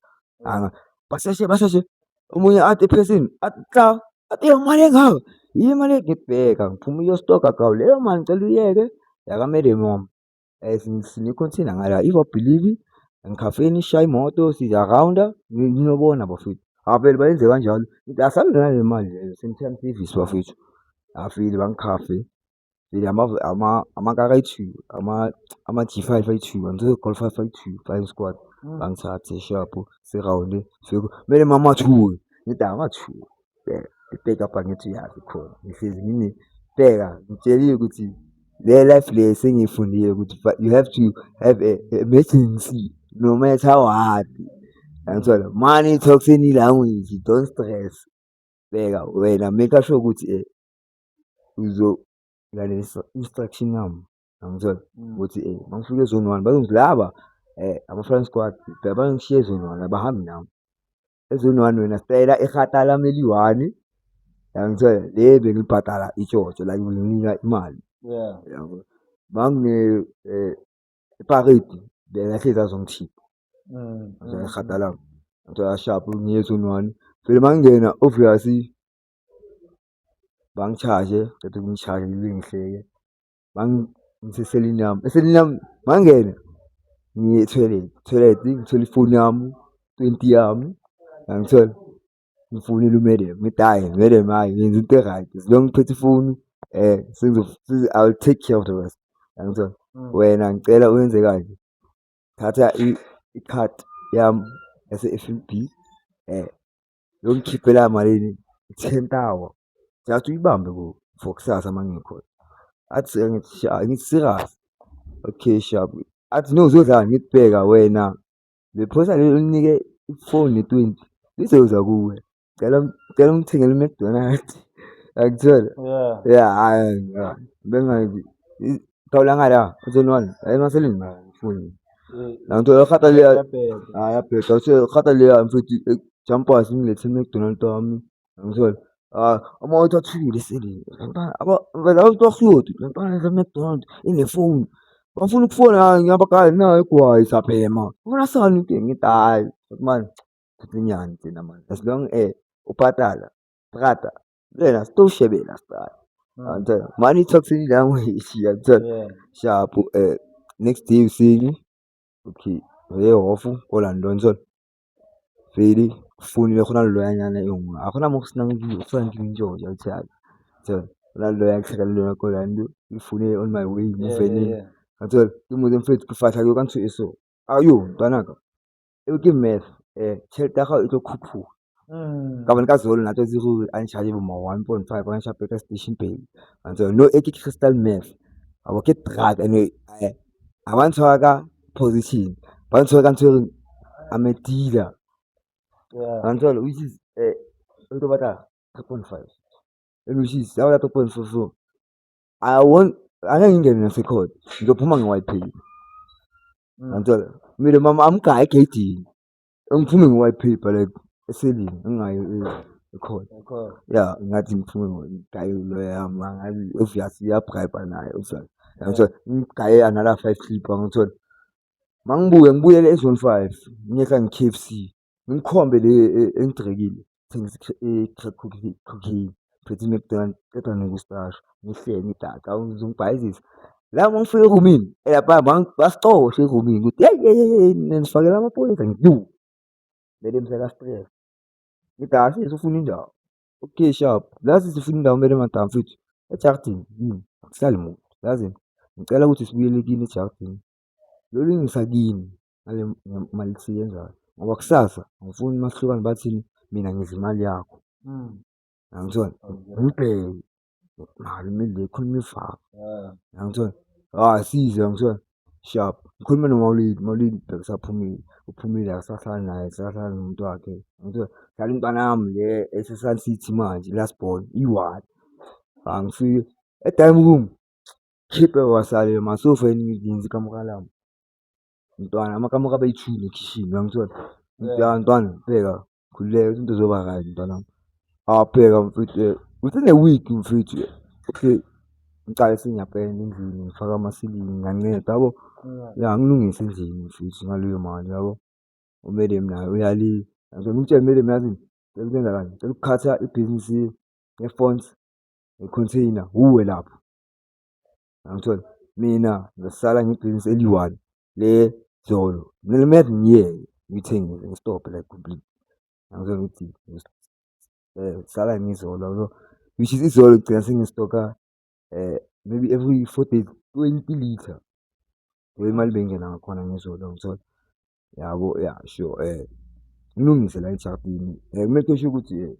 Baseshe omunye athi ephasini athi cha, athi iyo mali engaka, yiyo imali ngibheka ngiphuma uyostoka gawu leyo mali ngicela uyiyeke yaka-madam wami. Sine-container ngala, if awubhilivi ngikhafeni sishaye imoto siya-round-a niyobona bafowethu. Vele bayenze kanjalo. Ngithi asambe nale mali leyo same-time service bafowethu. Vele bangikhafe. Vele amakara ayi-2, ama-G5 ayi-2, angithola i-Golf 5 ayi-2, flying squad. Bangithathe shaphu si-round-e kumele ama-2. Ngithi ama-2 i-backup angithi uyazi khona. Ngihlezi ngine bheka ngitsheliwe ukuthi le life le sengiyifundile ukuthi you have to have a emergency no matter what. Angithola money talks any language, don't stress. Bheka wena make sure ukuthi uzolalelisa instruction yami. Angithola ukuthi mangifika ezone 1 bazongithi laba ama-flying squad bangishiya ezone 1 abahambi nami. Ezone 1 wena stayela ihata lami eli-1. Angithola le bengilibhadala itshotsho la benginika imali. Yabo. Mangine iparade bengahlezi azongithipha. Ngizona ihata lami. Ngithola shaphu ngiye ezone 1. Vele mangingena obviously bangi-charge, qeda ukungi-charge ngibe ngihleke. Ngiseselini yami. Eselini yami mangingena ngiye e-toilet ngithole ifoni yami, 20 yami. Angithola ngifonela u-madam ngithi hhayi madam hhayi ngenze into e-right. As long ngiphethe ifoni I will take care of the rest. Angithola wena ngicela uyenze kanje, thatha i-card yami yase-F_N_B uyongikhiphela malini 10,000 just uyibambe for kusasa mangikhona. Athi ngithi serious? Okay sharp. Athi no uzodlani? Ngithi bheka wena le phoyisa leli olinike ifoni ne-20 lizoza kuwe. Ngicela ungithengele i-McDonald's. Angithola? Hhayi bengazi ngigawula ngala ezone 1 emaseleni ifoni. Angithola ihata leya hhayi yabheda ihata leya mfethu jumpers ngilethele i-McDonald's wami. Angithola? Ama-waiter athukile eseleni. Vele abantu bahloti le ntwana edla e-McDonald's inefoni. Bafuna ukufona ngiyabagaya nayo igwayi sabhema. Ufuna sani ngithi hhayi man inyani thina mani. As long ubhadala brada wena sitowushebela star. Angithola money talks any language. Angithola shaphu next day useni okay ngiye ehhofu ko-London ngithola. Vele kufonile khona loyanyana akhona mokusinangile Franklin George awuthandi. Ngithola khona loya ngihlakala ko-London ngifune on my way ngivelile. Ngithola imuthi mfethu kufahla kuyo kanti eso. Ayo mntwanaka ke math tjhelete ya gago e tlo khuphuka. Ka bone ka zolo nato tse go uncharge bo 1.5 ba nsha petrol station pay. Ngithola no ke crystal meth. Abo ke drug and ba ntshwara ka position. Ba ntshwara ka ntho I'm a dealer. Ngithola which is o tlo batla 3.5 and which is ya batla 3.44. Angeke ngingene nasecourt ngizophuma nge-white paper. Ngithola kumele mama amgaye egeyidini ngiphume nge-white paper like eselini ngingayi ecourt. Yeah ngathi ngiphume ngigaye uloya yami ngathi obviously uyabribe naye obviously. Ngithola ngigaye another 5 clip. Ngithola ngibuyele ezone 5 ngiyehla nge-KFC ngikhombe le engidrekile thengisa i-crack cocaine phethe i-McDonald's qeda nokustasha ngihlele ngidaka uzongibhayizisa. La mangifika erumini lapha basicosha erumini ukuthi hey nisifakela amaphoyisa ngithi mele mseka stress. Ngithi sisi ufuna indawo. Okay sharp la sisi ufuna indawo mele madam mfethu ejardini yini akuhlali muntu yazi ngicela ukuthi sibuyele kini ejardini lolungisa kini ngale mali siyenzayo ngoba kusasa ngifuna mahlukane bathini mina ngidla imali yakho. Angithola ngibheke mali mele ikhuluma ifaka. Angithola size angithola sharp ngikhuluma noMawulidi bekusaphumile uphumile akasahlali naye akasahlali nomuntu wakhe. Angithola dlala intwana yami le ese-Sun City manje last born i-1. Ngifike e-dining room khiphe wasale masofa ngenza ikamera lami. Mntwana amakamera abayi-2 nekhishini. Angithola ngithi ntwana bheka khululeka izinto zizoba right mntwanami. Bheka mfethu, within a week mfethu, okay, ngicale sengiyapenda endlini, ngifake amasilingi, ngiyanceda yabo. Ya ngilungise endlini mfethu ngaleyo mali yabo. U-madam naye uyalila. Ngizoma ngimtshele u-madam yazini, ngicela ukwenza kanje, ngicela ukukhatha ibhizinisi ye-phones ne-container wuwe lapho. Angithola mina ngizosala ngebhizinisi eliyi-one le zolo. Ngiyazi ngiyeke ngiyithengise ngistophe like completely. Angizwa ukuthi sala ngizolo yabo. Which is izolo ngigcina sengistoka maybe every 4 days 20 litre. Leyo imali beyingena ngakhona ngizolo angithola. Yabo yeah sure ngilungise la ejardini. Kumele kusho ukuthi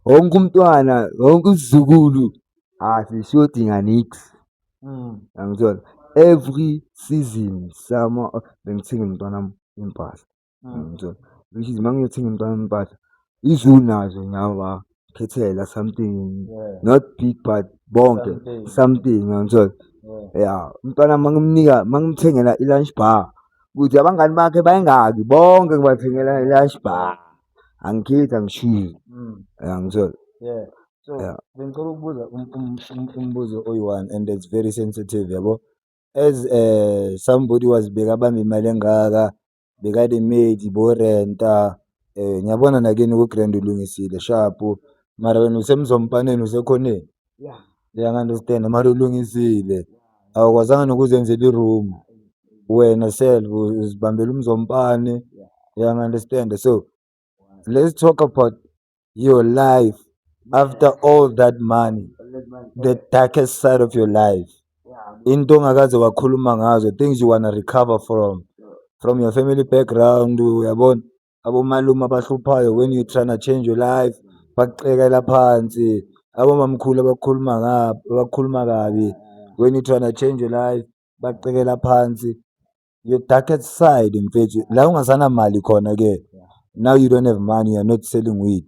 wonke umntwana, wonke isizukulu asishodi nganiksi. Angithola. Every season summer bengithenga umntwanami impahla. Angithola. Which is mangiyothenga umntwanami impahla, izulu nazo ngiyabakhethela something not big but bonke something angithola. Yeah, umntwana mangimthengela i-lunch bar ukuthi abangani bakhe bayingaki bonke ngibathengela i-lunch bar. Angikhethi angi-choose. Angithola. So Yeah. bengicela ukubuza Umbuzo oyi-one and it's very sensitive yabo. As somebody was bekabamba imali engaka, bekade-made bo-rent-a, ngiyabona nakini ku-Grand ulungisile sharp, mara wena usemzompaneni usekhoneni. Uya-understand mara ulungisile, awukwazanga nokuzenzela i-room wena self uzibambela umzompane. Uya-understand. So let's talk about your life after all that money, the darkest side of your life. Into ongakaze wakhuluma ngazo, things you wanna recover from your family background. Uyabona abomalume abahluphayo when you tryna change your life, bakucekela phansi. Abomamkhulu abakukhuluma kabi when you tryna change your life, bakucekela phansi. Your darkest side mfethu, la ungasanamali khona ke. Now you don't have money, you're not selling weed.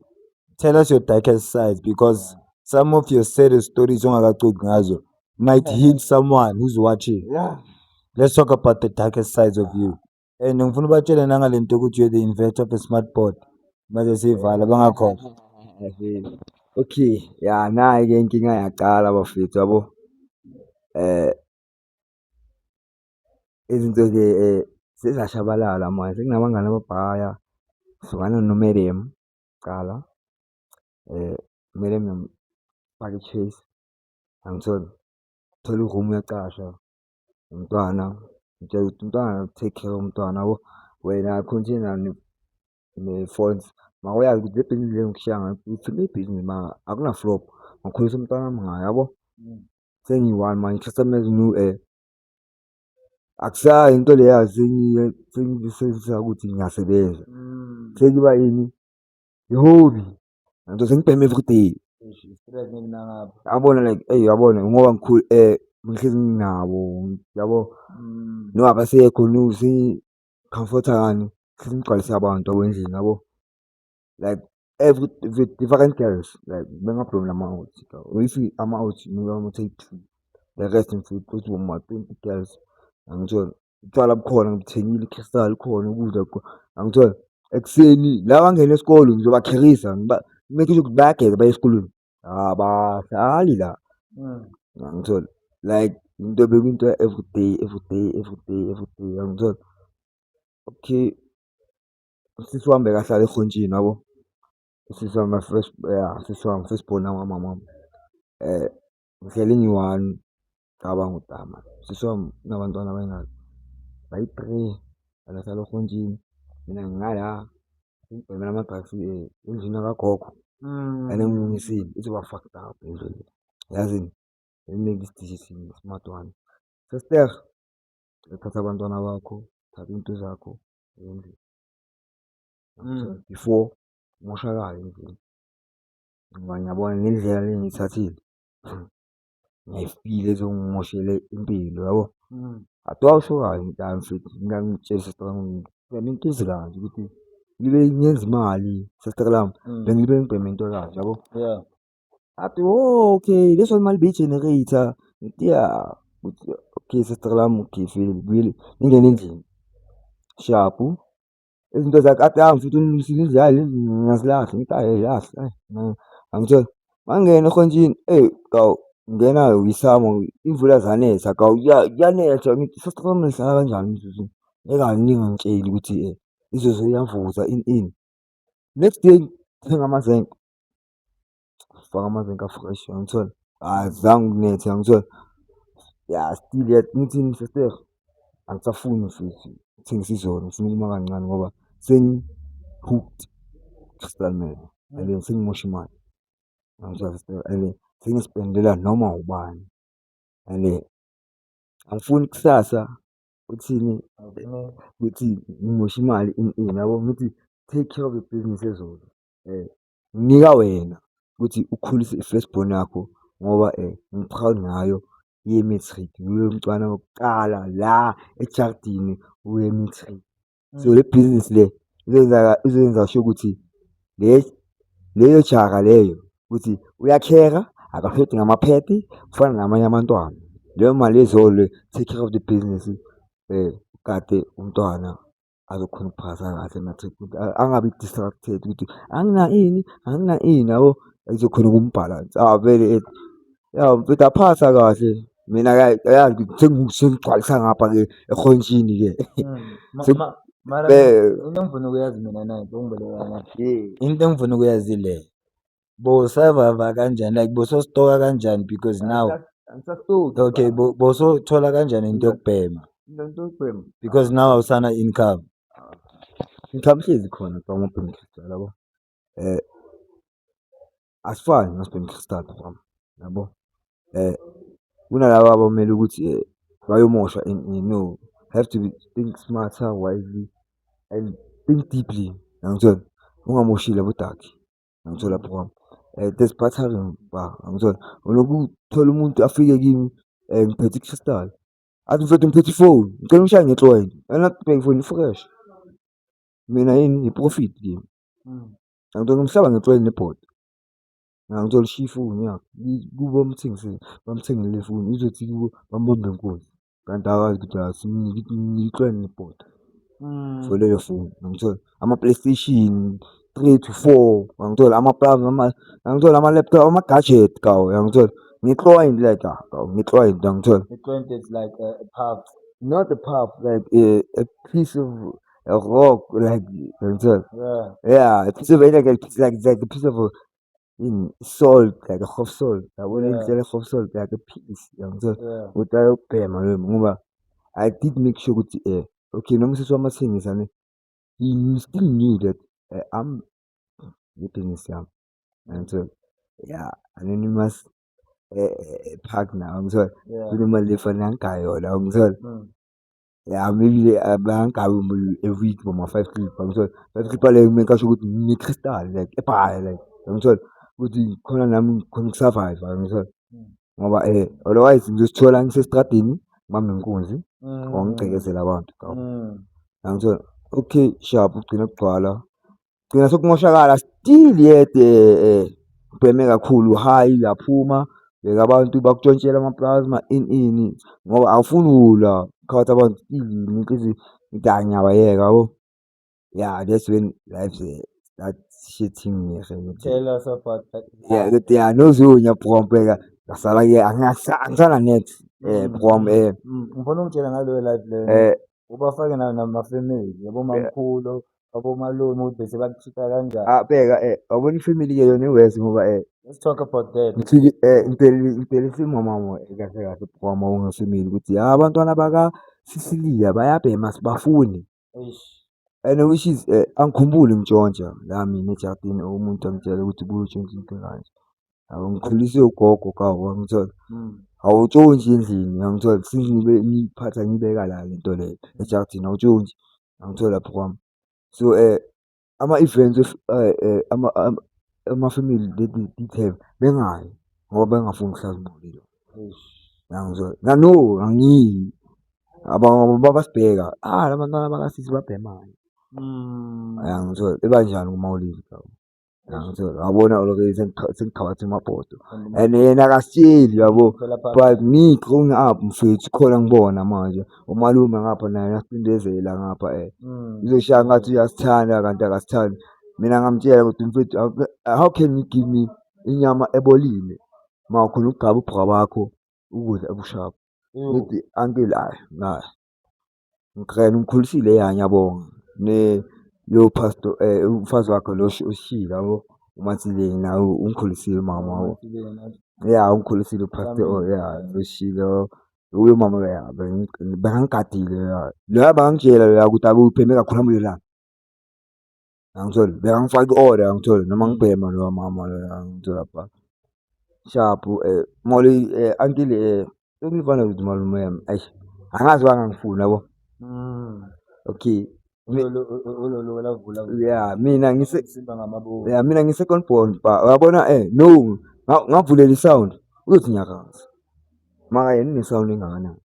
Tell us your darkest sides, because some of your saddest stories ongakacoci ngazo might heal someone who's watching. Let's talk about the darkest sides of you. And ngifuna ubatshele nangale nto ukuthi you're the inventor of a smart board. Manje siyivala bangakhohlwa. Okay, ya nayi-ke inkinga yaqala bafethu yabo. Izinto-ke sezashabalala manje, sekunabangani ababhaya, hlukana no-madam kuqala. U-madam ngiyamfaka i-chase, angithola. Thola i-room uyacasha umntwana, ngitshela ukuthi umntwana take care umntwana yabo. Wena continue ne-phones, mawuyazi ukuthi le bhizinisi le engikushiya ngayo ngithole ibhizinisi mara akuna-flop, ngikhulisa umntwanami ngayo yabo. Sengiyi-one manje i-customers akusayi into leya sengiyisebenzisa ukuthi ngiyasebenza. Sekuba yini i-hobby, ngitho sengibhema everyday. stress nginangapha. Yabona like yabona ngoba ngihlezi nginabo yabo. Noma abasekho comforta ngani, hlezi ngigcwalise abantu yabo endlini yabo. Like with different girls, like bengablumi ama-out. If ama-out take 2, the rest mfethu kuthi boma-20 girls. Angithola. Utshwala bukhona ngibuthengile, i-crystal khona, ukudla angithola. Ekuseni la bangena esikole ngizobakherisa make sure ukuthi bayageza baye esikolweni. Abahlali la. Angithola. Like into bekuyinto everyday angithola. Okay, usisi wami bekahlala eRhontshini yabo. Usisi wami usisi wami first born wamamami. Ngihleli ngiyi-one, cabanga udama. Usisi wami unabantwana abayingaki? Bayi-3, bahlala eRhontshini. Mina ngingala ngibhemela ama-drugs endlini kagogo. And ngilungisile, izoba fucked up endlini. Yazini, let me make this decision, smart one. Sister, thatha abantwana bakho, thatha into zakho endlini. Before umoshakale endlini. Ngoba ngiyabona ngendlela le engiyithathile ngiyayifila ezongimoshela impilo yabo. Kuthiwa usho kabi mfethu, ngingangitshela sister wami nginento kanje ukuthi ngibe ngenza imali sister lami, bengibe ngibheme into kanje yabo. Athi okay, leso imali beyi-generator. Ngithi ukuthi okay sister lami ngifile ngibuyele ngingene endlini sharp. Izinto zakhe athi mfethu ngizilahla, ngiyazilahla. Ngithi lahla angithola. Mangingena egonjini kawu ngingena uyisamo imvula zanetha kawu kuyanetha ngithi sesiqhakambisa sidlala kanjani mizuzu ningangitsheli ukuthi izoze iyavuza ini. Next day ngithenga amazenke, ngifaka amazenke a-fresh angithola. Azange kunethe angithola. Ya still yet ngithini sister, angisafuni futhi ukuthengisa izolo ngifuna ukuma kancane ngoba sengi-hooked Crystal Meth and then sengimosha imali. Angithola sister and sengispendela noma ubani and angifuni kusasa uthini ukuthi ngimosha imali ini yabo. Ngithi take care of your business ezolo. Nginika wena ukuthi ukhulise i-first born yakho ngoba ngi-proud ngayo ye-matric. Nguye umntwana wokuqala la ejardini uye-matric. So le bhizinisi le izoyenza sure ukuthi leyo jara leyo ukuthi uyakhera, akashodi ngamaphedi kufana namanye abantwana. Leyo mali ezolo take care of the business kade umntwana azokhona ukuphasa kahle e-matric ukuthi angabi distracted ukuthi angina ini yabo, izokhona ukumbhalansa. Vele aphasa kahle. Mina yazi sengigcwalisa ngapha-ke egonjini-ke. Mara into engifuna ukuyazi mina naye ongibelekana Into engifuna ukuyazi le, bo-survive kanjani, like bosostoka kanjani because now Angisastoki okay bosothola kanjani into yokubhema because now awusana income. income hlezi khona xa uma-burn crystal yabo. Asifani nas-burn crystal yabo. Kunalaba abamele ukuthi bayomosha no, have to think smarter, wisely and think deeply. Angithola, ungamoshi labo dakhi. Angithola bro. There's pattern angithola. Unokuthola umuntu afike kimi ngiphethe i-crystal athi mfethu ngiphethe ifoni ngicela ungishaye nge-client and ifoni fresh. Mina yini i-profit kimi. Angithola ngimhlaba nge-client ne-board. Angithola ushiya ifoni yakhe kubo bamthengele ifoni izothi kubo bambambe inkunzi kanti akazi ukuthi asimnike i-client ne-board for leyo foni. Angithola ama-PlayStation 3 to 4 angithola angithola ama-laptop ama-gadget kawu angithola nge-client like nge-client angithola. the client is like a pub. Not a puff, like a piece of a rock, like angithola. Yeah, a piece of like a piece of salt, like a half salt. Yabona ngitshela half salt like a piece angithola. Ukuthi ayokubhema leyo ngoba I did make sure ukuthi okay noma sesiwamathengisa ne he still knew that I'm i-business yami angithola. Yeah, anonymous partner angithola. Kunemali efanele angigaye yona angithola. Yeah, maybe bangigayi every week bama-5 clip angithola. 5 clip leyo kumele ngisho ukuthi ngine-crystal like ebhayi like angithola ukuthi khona nami khona uku-survive angithola. Ngoba otherwise ngizosithola ngisestradini ngibambe inkunzi or ngigcekezela abantu angithola. Okay sharp ugcina kugcwala, gcina sekumoshakala still yet ubheme kakhulu high uyaphuma beka abantu bakutshontshela ama-plasma ini ngoba awufuni ulwa phakathi abantu still inhliziyo ithi ngiyabayeka yabo. Yeah, that's when life start shitting me. Tell us about that. Yeah, ukuthi nozunya bro bheka ngasala-ke angisana net bro Ngifuna ungitshela ngaleyo life leyo. Ubafake namafamily abomamkhulu abomalume ukuthi bese bakuthita kanjani. bheka wabona ifamily-ke yona iwesi ngoba Let's talk about that. ngithi ngiphelisa imamamo kahle kahle bro ungafamily ukuthi abantwana baka-Sicilia bayabhema sibafuni. And which is angikhumbuli ngitshontsha la mina ejardini umuntu angitshela ukuthi buyotshontsha into kanje. Ngikhulise ugogo kawu angithola. Awutshontshi endlini angithola since ngiphatha ngibeka la lento leyo ejardini awutshontshi angithola bro. So ama-events ama-family that have bengayi ngoba bengafuni ukuhlaza umlilo angithola. No angiyi babasibheka la bantwana bakasisi babhemayo angithola ebanjani kumawulili kawu angithola. Wabona already sengikhabathe amabhodo and yena akasitsheli yabo but me growing up mfethu khona ngibona manje umalume ngapha naye uyasicindezela ngapha uzoshaya ngathi uyasithanda kanti akasithandi. Mina ngamtshela ukuthi mfethu how can you give me inyama ebolile makhona ukugaba ubhuka bakho ukudla okushapu ngithi uncle hayi ngikrena ungikhulisile ngiyabonga lo pastor umfazi wakho lo ushilo yabo uMathileni nawe ungikhulisile mama wabo ya ungikhulisile upastor lo ushilo uyo mama ya bengigadile ya lo bangitshela la ukuthi akupheme kakhulu amulelana angithola bengangifaka i-order angithola noma ngibhema lo mama lo angithola pha sharp moli uncle sengivana ukuthi malume yami eish angazi wangangifuni yabo okay yeah mina mina second born ba uyabona no ngavulela isound uyothi nyakaza maka yena une-sound engakanani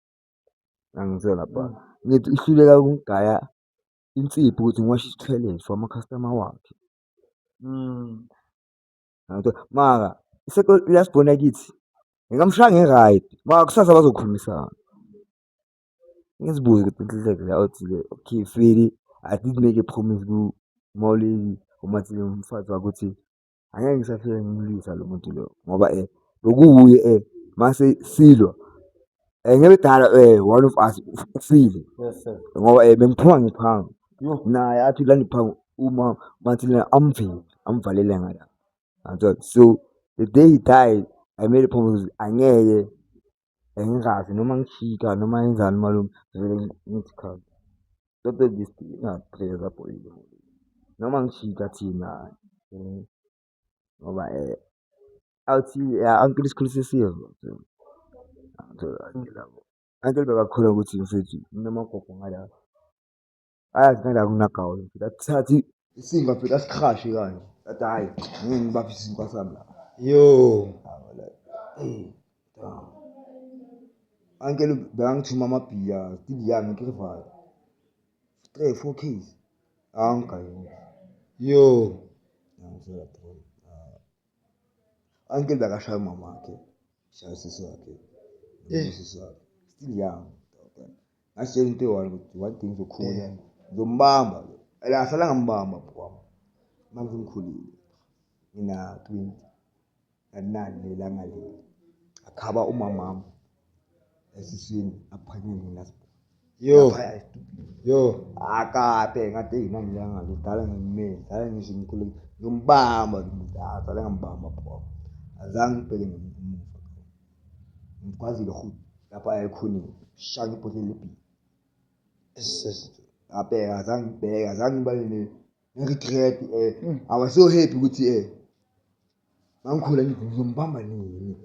angithola lapha ngithi ihluleka ukungigaya insipho ukuthi ngiwashe i-toilet for ama-customer wakhe angithola maka last born yakithi ngingamshaya nge-right maka kusasa bazokhulumisana ngizibuze ukuthi inhlihleko la othi okay Feli I did make a promise ku-Maulidi uMathileni umfazi wakho ukuthi angeke ngisafike ngimlwisa lo muntu lo ngoba bekuwuye mase silwa ngebedala one of us ufile ngoba bengiphuma ngiphanga naye athi la ngiphanga uma Mathileni amvalele ngala angithola so the day he died I made a promise angeke ngingazi noma ngishika noma ngenzani malume vele ngithi khaba toto this prayers aphoyile noma ngishika thina ngoba awuthi uncle isikhulise siyezwa uncle bekakhona ukuthi mfethu nginamagogo ngala ayazi ngala kunagawu thathi isinga phela asikhashe kanje athi hayi ngeke ngibaphe isinkwa sami la uncle bekangithuma amabhiya still young ngirivayo 3-4 keys angigayi uncle bekashaya umama wakhe shaya usisi wakhe usisi wakhe still young ngasitshela into eyi-one ukuthi one thing ngizokhula ngizombamba la ahlala ngambamba bhukwami manje ngikhulile ngina 20 kanani lelanga leli akhaba umamami esiswini aphakeme akape ngathi nangilanga ngidala ngimele dala ngisho ngikhulile ngimbamba dala ngambamba bhukwami azange ngibheke ngemuva ngikwazile futhi lapha ayikhonile shaya ibhotile lebhiya abheka azange ngibheke azange ngibale ne-regret I was so happy ukuthi mangikhula ngithi ngizombamba nini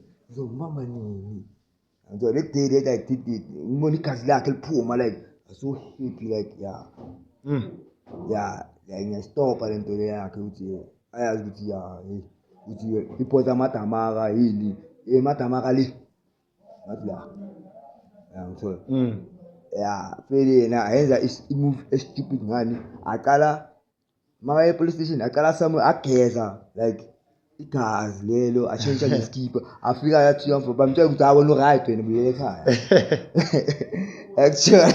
so that day that I did it ngibona igazi lakhe liphuma like I was so happy like like ngiyastopha lento le yakhe ukuthi ayazi ukuthi ukuthi iphosa amadamaka yini emadamaka le ngathi la ngithola Feli yena ayenza i-move stupid ngani aqala maka e-police station aqala somewhere ageza like igazi lelo ashintsha ngeskipa afika yathi yamfo bamtshela ukuthi abona uright wena buyele ekhaya actually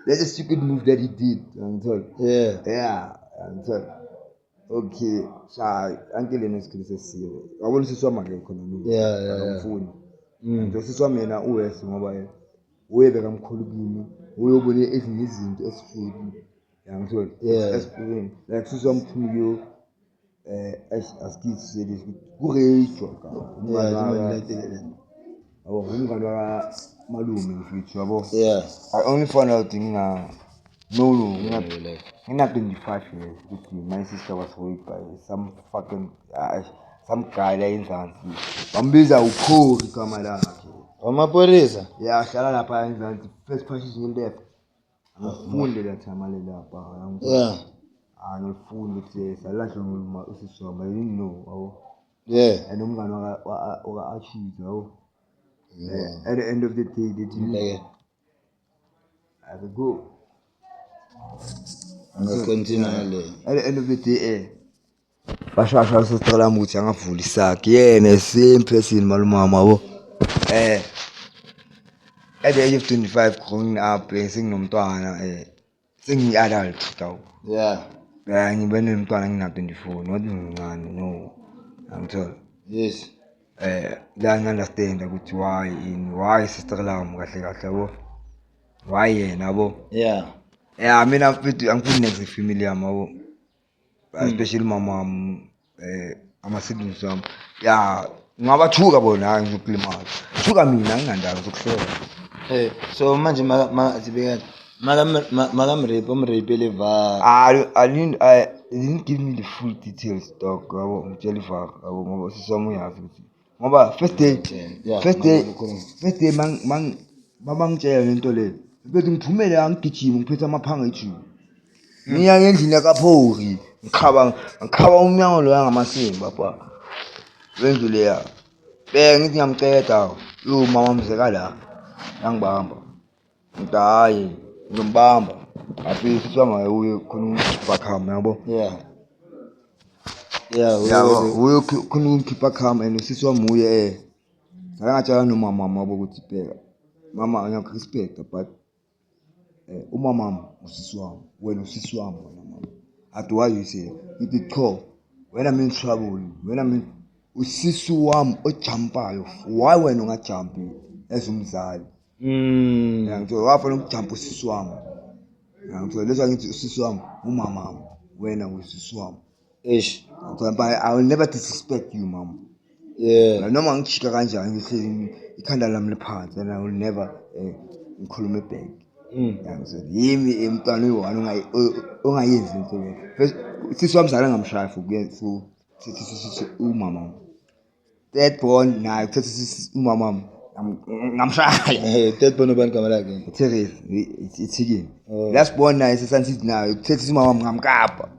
that's a stupid move that he did ngithola ngithola okay uncle yena isikhulise siwe wabona usisi wami ke khona ngifuni nje usisi wami yena uwesi ngoba uye bekamkhulu kimi uyobona ezinye izinto esifuthi ngithola experience like usisi wami phumukiyo asikithi series kurejwa umngane wa malume mfethu yabo I only found out ngina 25 years ukuthi my sister was raped by some fucking some guy la eNzansi bambiza ukhori igama lakhe Amapolisa ahlala lapha eNzansi first position left ngifunde la time lapha angifunde ukuthi salahle ngoma usisi wami you know and umngane waka achieve yabo at the end of the day they did I go continue at the end of the day bashasha usicela ukuthi angavula isakhe yena same person malumama yabo at the age of 25 growing up senginomntwana sengiyi-adult dawu ngibe nomntwana ngina 24 not mncane no angithola Yes. la ngi-understand ukuthi why sister lami kahle kahle yabo, why yena yabo. Yeah. Mina mfethu angifuni next family yami yabo, especially umama wami, ama-siblings wami. Ngabathuka bona, hhayi ngizokulimaza, thuka mina ngingandawo zokuhlela. So manje sibeka makamrape umrapele va. I didn't give me the full details dog yabo, ngitshela ivaka yabo ngoba siswami uyazi ukuthi ngoba first day mabangitshela lento le bethi ngiphumele ngigijima ngiphethe amaphanga ethu ngiya ngendlini yakaphori ngikhaba umnyango loya ngamasimba pha wendlu leya ngithi ngiyamceda mama mzeka la yangibamba ngithi hhayi ngizombamba afike sisi wami uye khona ubakhama yabo. Uye khona ungikhipha khama and sisi wami uye ngake ngatshela nomama wabo ukuthi bheka mama ngiyaku-respecta but umamami usisi wami, wena usisi wami wena mama. Athi why you say? Ngithi cho, wena mina trouble, wena mina usisi wami ojampayo, why wena ungajampi as umzali? Ngitho wafanele ukujampa usisi wami. Ngitho leswa ngithi usisi wami umamami, wena usisi wami. But I will never disrespect you mama. Noma ngijika kanjani ikhanda lami liphansi and I will never ngikhulume back. Ngizwe yimi emntwana oyi-1 ongayenzi into le. First sisi wami sake ngamshaya for umama. Third born naye kuthethe umama ngamshaya. Third born ubani igama lakhe? Therese ithikini. Last born naye sesansithi naye kuthethe umama ngamkapha.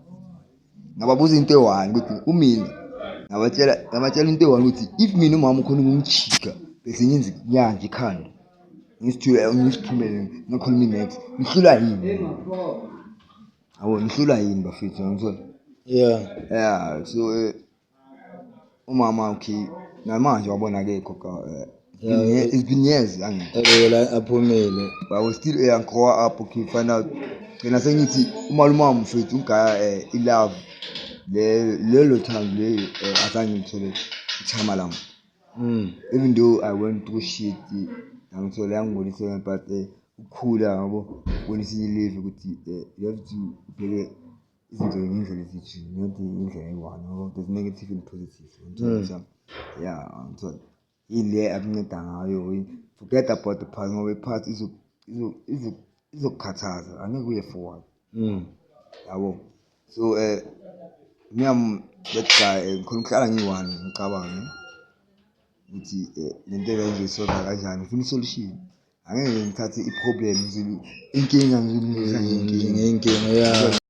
Ngababuza into eyi-1 ukuthi umina ngabatshela into eyi-1 ukuthi if mina umama ukhona ukungijika bese ngenza nyanje ikhanda ngisithule ngisiphumele ngakhuluma next ngihlula yini yabo, ngihlula yini bafethu ngithola. So umama okay namanje wabona akekho ka it's been years la aphumile but I was still grow up okay find out ngena sengithi umalume wami mfethu ungaya ilove lelo thando le azange ngithole ithama lami. Even though I went through shit ngithola ngibonise but ukukhula yabo bonisa ilive ukuthi you have to ubheke izinto ngendlela ezithi not indlela eyi-1 ngoba there's negative and positive. Ngithola ile akunceda ngayo, forget about the past ngoba i-past izokukhathaza angeke uye forward yabo. So that guy ngikhona ukuhlala ngiyi-1 ngicabanga ukuthi lento engizoyisolva kanjani, ngifuna i-solution. Angeke ngithathe i-problem inkinga ngiyilungisa ngenkinga.